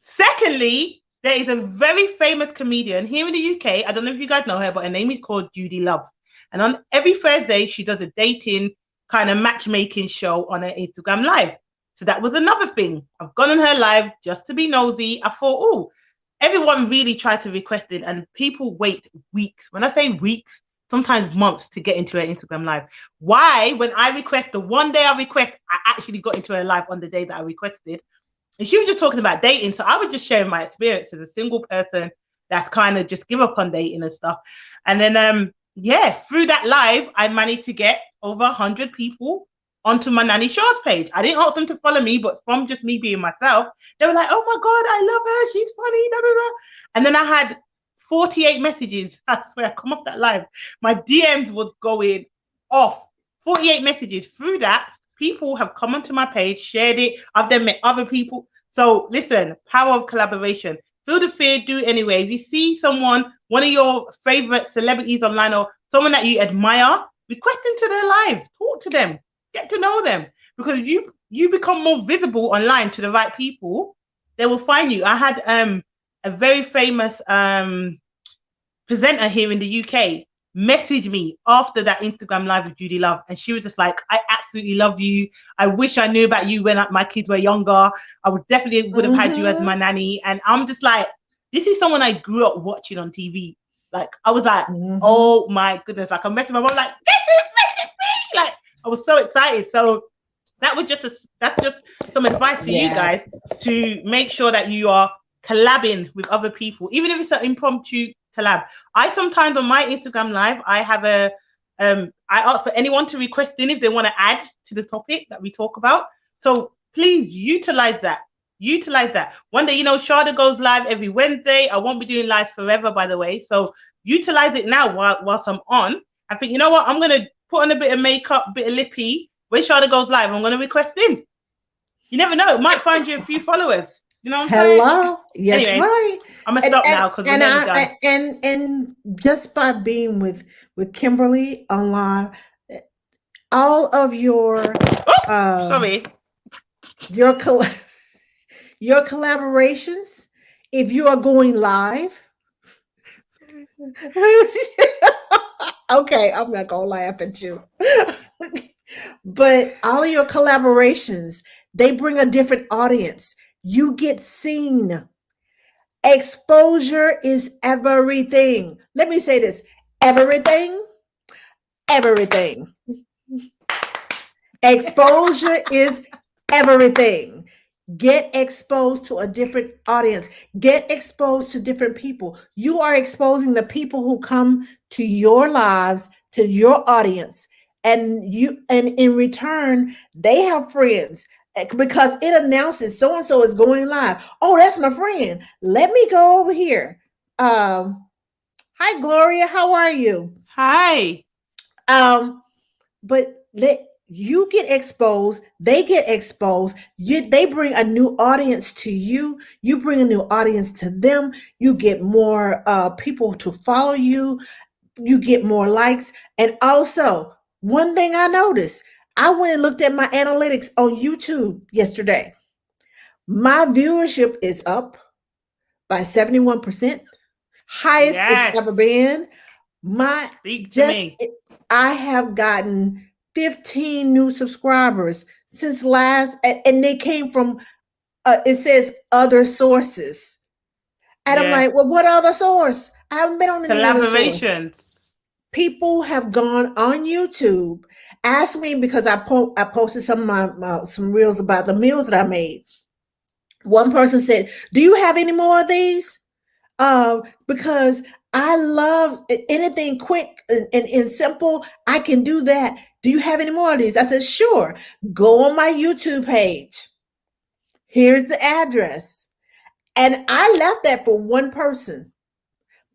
Secondly, there is a very famous comedian here in the UK. I don't know if you guys know her, but her name is called Judy Love. And on every Thursday, she does a dating kind of matchmaking show on her Instagram live. So that was another thing. I've gone on her live just to be nosy. I thought, oh, everyone really tried to request it, and people wait weeks. When I say weeks, sometimes months to get into her Instagram live. Why? When I request, the one day I request, I actually got into her live on the day that I requested. And she was just talking about dating. So I was just sharing my experience as a single person that's kind of just give up on dating and stuff. And then, through that live, I managed to get over 100 people onto my Nanny Sharz page. I didn't ask them to follow me, but from just me being myself, they were like, oh my God, I love her. She's funny. Da, da, da. And then I had 48 messages. I swear, I come off that live. My DMs was going off. 48 messages. Through that, people have come onto my page, shared it. I've then met other people. So listen, power of collaboration. Feel the fear, do it anyway. If you see someone, one of your favorite celebrities online or someone that you admire, request into their live. Talk to them. Get to know them. Because you become more visible online to the right people, they will find you. I had a very famous presenter here in the UK message me after that Instagram live with Judy Love, and she was just like, I absolutely love you. I wish I knew about you when my kids were younger. I would definitely would have had you as my nanny. And I'm just like, this is someone I grew up watching on TV. Like, I was like, oh my goodness. Like, I'm messaging my mom like, this is me. Like, I was so excited. So that was that's just some advice for you guys to make sure that you are collabing with other people, even if it's an impromptu collab. I sometimes on my Instagram live, I have I ask for anyone to request in if they want to add to the topic that we talk about. So please utilize that. One day, Sharda goes live every Wednesday. I won't be doing lives forever, by the way. So utilize it now whilst I'm on. I think, you know what? I'm going to put on a bit of makeup, a bit of lippy. When Sharda goes live, I'm going to request in. You never know. It might find you a few followers. You know what I'm saying? Hello. Yes, anyway, right. I'm gonna stop now because we're nearly done. And just by being with Kimberly on live, all of your sorry, your collaborations, if you are going live. Okay, I'm not gonna laugh at you. But all of your collaborations, they bring a different audience. You get seen. Exposure is everything. Let me say this. Everything. Exposure is everything. Get exposed to a different audience. Get exposed to different people. You are exposing the people who come to your lives, to your audience. And in return, they have friends because it announces so-and-so is going live. Oh, that's my friend. Let me go over here. Hi, Gloria. How are you? Hi. But you get exposed, they get exposed, they bring a new audience to you, you bring a new audience to them, you get more people to follow you, you get more likes. And also, one thing I noticed, I went and looked at my analytics on YouTube yesterday. My viewership is up by 71%, highest it's ever Yes. been. My Speak to just me. I have gotten 15 new subscribers since last, and they came from it says other sources. And I'm Yeah. like, well, what other source? I haven't been on any other source. Collaborations. People have gone on YouTube, asked me because I posted some of my some reels about the meals that I made. One person said, "Do you have any more of these?" Because I love anything quick and simple. I can do that. Do you have any more of these? I said, sure. Go on my YouTube page. Here's the address. And I left that for one person.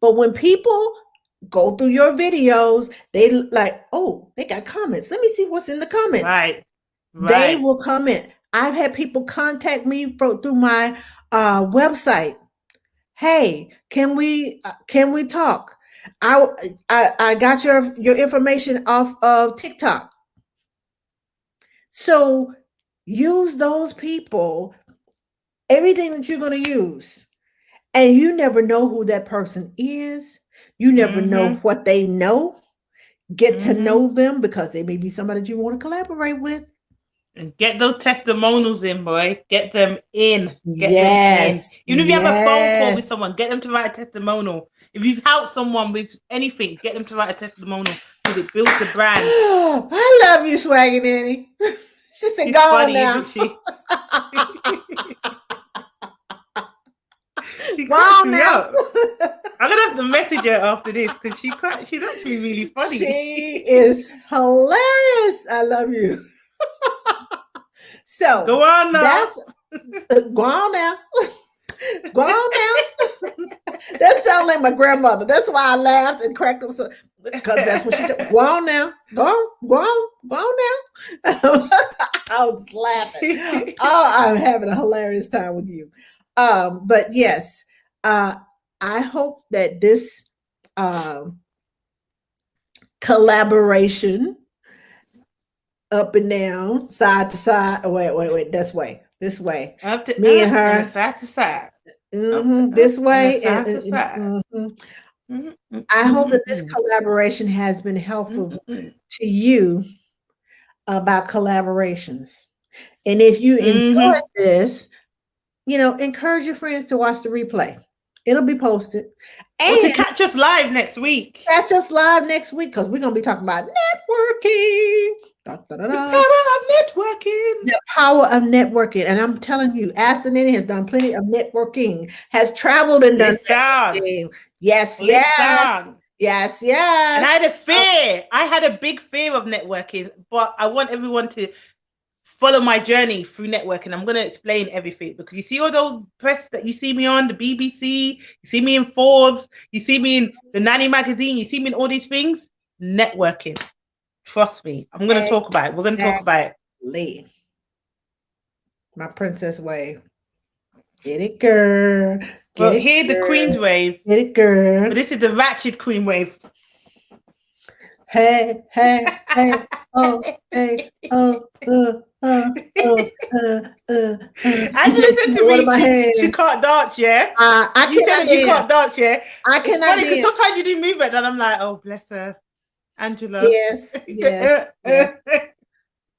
But when people go through your videos, they like, oh, they got comments. Let me see what's in the comments. Right. They Right. will comment. I've had people contact me through my website. Hey, can we talk? I I got your information off of TikTok. So use those people, everything that you're going to use. And you never know who that person is. You never know Mm-hmm. what they know. Get to Mm-hmm. know them because they may be somebody that you want to collaborate with. And get those testimonials in, boy. Get them in. Get them in. Yes. Even if you have a phone call with Yes. someone, get them to write a testimonial. If you've helped someone with anything, get them to write a testimonial because it builds the brand. I love you, Swaggy Nanny. She said, She's go on funny, now. isn't she? She Go cracks on me now. up. I'm gonna have to message her after this because she's actually really funny. She is hilarious. I love you. So Go on now. that's go on now. Go on now. That sounds like my grandmother. That's why I laughed and cracked up. So because that's what she did. Go on now. Go on now. I was laughing. Oh, I'm having a hilarious time with you. But yes, uh, I hope that this collaboration up and down, side to side. Oh, wait. This way. Up to Me and up and a her. side to side. Up to up This and a way. side to side. Mhm. Mm-hmm, I hope that this mm-hmm, collaboration has been helpful mm-hmm, to you about collaborations. And if you mm-hmm. enjoyed this, encourage your friends to watch the replay. It'll be posted. Or to And catch us live next week. catch us live next week because we're going to be talking about networking. Da, da, da, The da. power of networking. The power of networking. And I'm telling you, Ask the Nanny has done plenty of networking, has traveled and done Listen, networking. Yes, yes, listen. yes, And yes. I had a fear. I had a big fear of networking, but I want everyone to follow my journey through networking. I'm going to explain everything because you see all those press that you see me on the BBC, you see me in Forbes, you see me in the Nanny magazine, you see me in all these things. Networking. Trust me. I'm going to talk about it. We're going to talk about it. Exactly. My princess wave. Get it, girl. Get Well, it, here the Queen's girl. wave, Get it, girl. but this is the ratchet Queen wave. Hey, oh, hey, oh, Angela Yes, said to one of me my she hands. can't dance, yeah? I You said cannot that you dance. can't dance, yeah? I It's cannot funny because dance. sometimes you do move it, and I'm like, oh, bless her. Angela. Yes, yes, yes.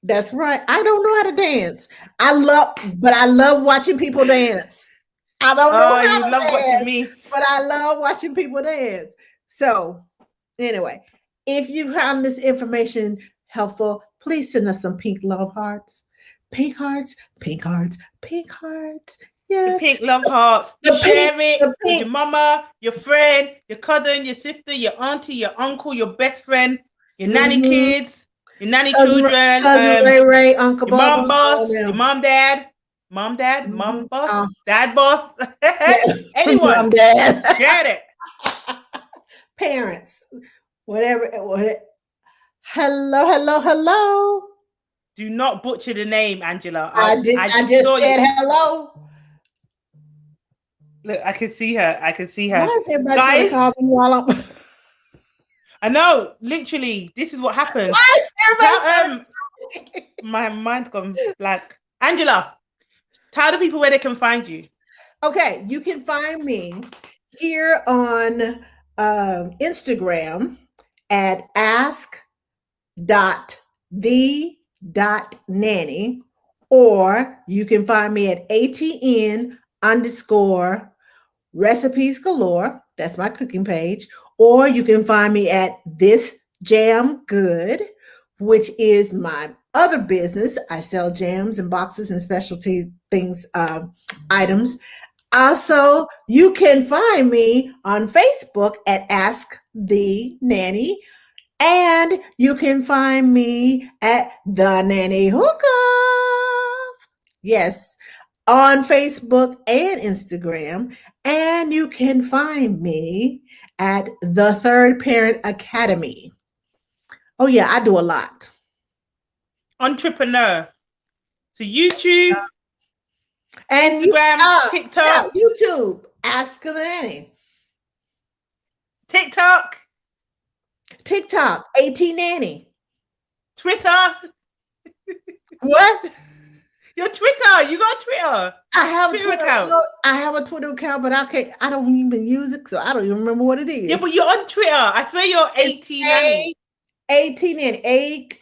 That's right. I don't know how to dance. But I love watching people dance. I don't know Oh, how you to love watching dance, me. but I love watching people dance. So, anyway, if you found this information helpful, please send us some pink love hearts. Pink hearts, pink hearts, pink hearts. The Yes. pink love hearts. The pink, Share it the with your pink. mama, your friend, your cousin, your sister, your auntie, your uncle, your best friend, your nanny Mm-hmm. kids, your nanny children, Cousin Ray Ray, Uncle your Bubba, mom all boss, your them. mom dad, Mm-hmm. mom boss, dad boss, Yeah. anyone. Mom, dad. Share it. Parents, whatever. Hello, hello, hello. Do not butcher the name, Angela. I just saw said you. hello. Look, I can see her. I can see Why her. is everybody trying to Guys, call me while I'm? I know. Literally, this is what happens. Why is everybody My mind's gone blank. Angela, tell the people where they can find you. Okay, you can find me here on Instagram at ask.the.nanny, or you can find me at ATN_recipes galore. That's my cooking page. Or you can find me at This Jam Good, which is my other business. I sell jams and boxes and specialty things, items. Also, you can find me on Facebook at Ask the Nanny, and you can find me at the Nanny Hookup. Yes, on Facebook and Instagram. And you can find me at the Third Parent Academy. Oh, yeah, I do a lot. Entrepreneur. So YouTube, And Instagram, TikTok. Yeah, YouTube, Ask the Nanny. TikTok. TikTok, AT Nanny. Twitter. What? Your Twitter. You got Twitter. I have Twitter a Twitter account. I have a Twitter account, but I don't even use it, so I don't even remember what it is. Yeah, but you're on Twitter. I swear you're AT Nanny. AT Nanny, A_T_Nanny.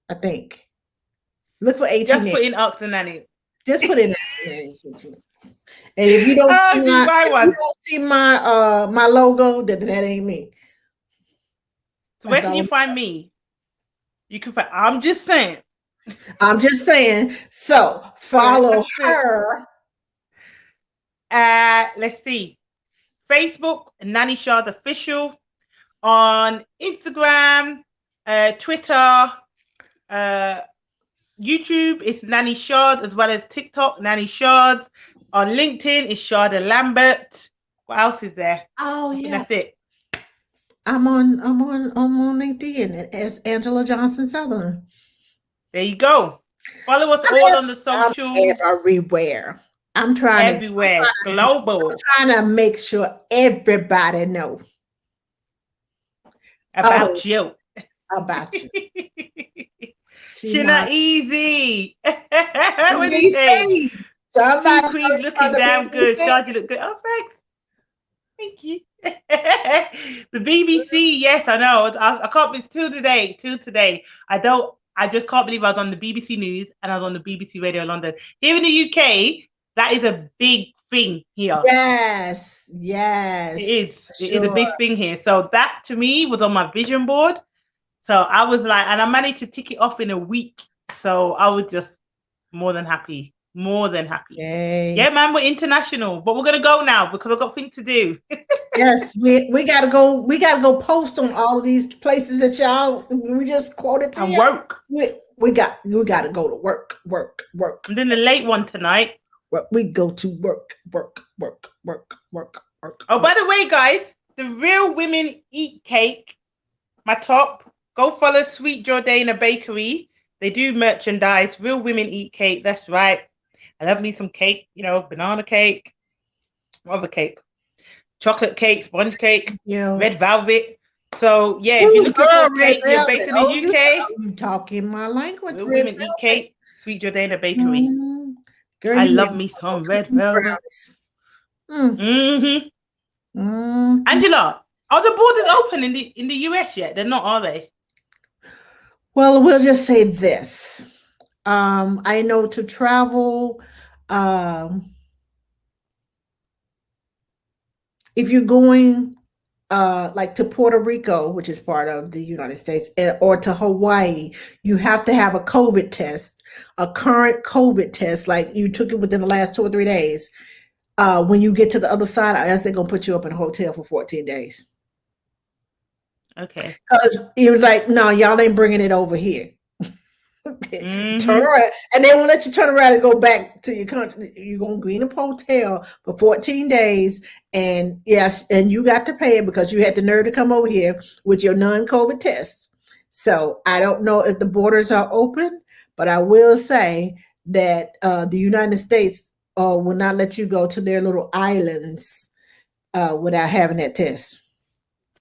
I think. Look for AT Just Nanny. put in Ask the Nanny. Just put in Nanny. And if you don't see my my logo, that ain't me. So where can you find me? You can find. I'm just saying. So follow her. Let's see. Facebook, Nanny Sharz Official. On Instagram, Twitter, YouTube, it's Nanny Sharz, as well as TikTok, Nanny Sharz. On LinkedIn, it's Sharda Lambert. What else is there? Oh, yeah. That's it. I'm on LinkedIn as Angela Johnson Sutherland. There you go. Follow us all on the socials. Everywhere. I'm trying everywhere. Global. I'm trying to make sure everybody know about you. About you. She's not easy. What do you say? Somebody Two queens looking damn good. Shards, you look good. Oh, thanks. Thank you. The BBC, yes, I know. I can't be till today. I just can't believe I was on the BBC News and I was on the BBC Radio London. Here in the UK, that is a big thing here. Yes. It is. Sure. It is a big thing here. So that to me was on my vision board. So I was like, and I managed to tick it off in a week. So I was just more than happy. Yay. Yeah, man, we're international, but we're gonna go now because I've got things to do. Yes, we gotta go. We gotta go post on all of these places that y'all we just quoted to and work. We gotta go to work. I'm doing the late one tonight. We go to work. Oh, by the way, guys, the Real Women Eat Cake, my top. Go follow Sweet Jordana Bakery. They do merchandise. Real Women Eat Cake. That's right. I love me some cake, banana cake, what other cake? Chocolate cake, sponge cake, red velvet. So, yeah, if you're looking for a cake, you're based in the UK. You talking my language. Real Women Eat Cake, Sweet Jordana Bakery. Girl, I love me some red velvet. Angela, are the borders open in the US yet? They're not, are they? Well, we'll just say this. I know to travel, if you're going like to Puerto Rico, which is part of the United States, or to Hawaii, you have to have a COVID test, a current COVID test, like you took it within the last 2 or 3 days. When you get to the other side, I guess they're going to put you up in a hotel for 14 days. Okay. Because it was like, no, y'all ain't bringing it over here. Turn Mm-hmm. around, and they won't let you turn around and go back to your country. You're gonna be in a hotel for 14 days, and yes, and you got to pay it because you had the nerve to come over here with your non-COVID test. So I don't know if the borders are open, but I will say that the United States will not let you go to their little islands without having that test.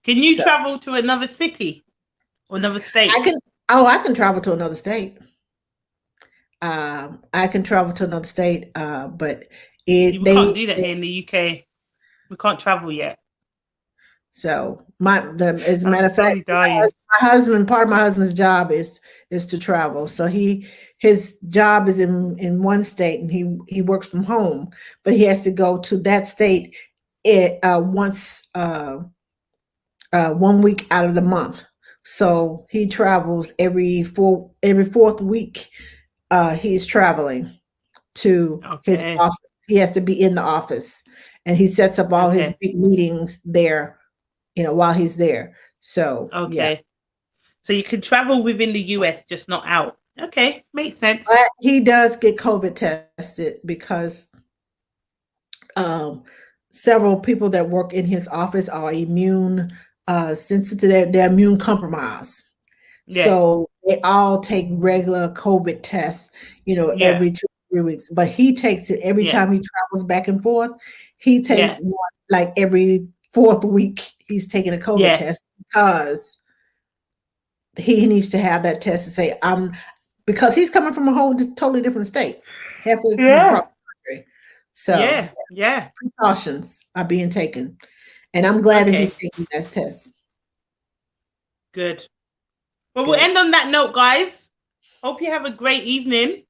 Can you So travel to another city or another I state? can. Oh, I can travel to another state. I can travel to another state, but See, it we can't they do that here in the UK. We can't travel yet. so as a I'm matter of fact, slowly dying. my husband, part of my husband's job is to travel. So his job is in one state, and he works from home, but he has to go to that state once 1 week out of the month. So he travels every fourth week. He's traveling to his Okay. office. He has to be in the office, and he sets up all his Okay. big meetings there, while he's there. So yeah, Okay. So you can travel within the US, just not out. Okay. Makes sense. but he does get COVID tested because um, several people that work in his office are immune sensitive. They're immune compromised. Yeah. So they all take regular COVID tests, Yeah. every 2 or 3 weeks. But he takes it every Yeah. time he travels back and forth. He takes Yeah. one like every fourth week. He's taking a COVID Yeah. test because he needs to have that test to say because he's coming from a whole totally different state, halfway from across Yeah. the country. So Yeah. Yeah. precautions are being taken, and I'm glad that he's Okay. taking that test. Good. Well, we'll Good. end on that note, guys. Hope you have a great evening.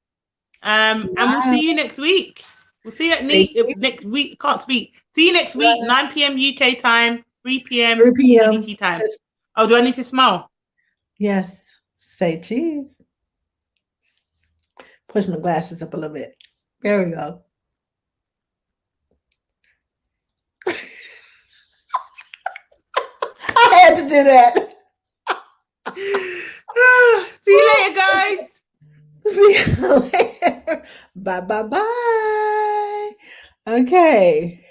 And we'll Smile. see you next week. We'll see you Say next week. Can't speak. See you next week, 9 p.m. UK time, 3 p.m. 3 p.m. EDT time. Oh, do I need to smile? Yes. Say cheese. Push my glasses up a little bit. There we go. I had to do that. See you later, guys. See you later. Bye bye bye. Okay.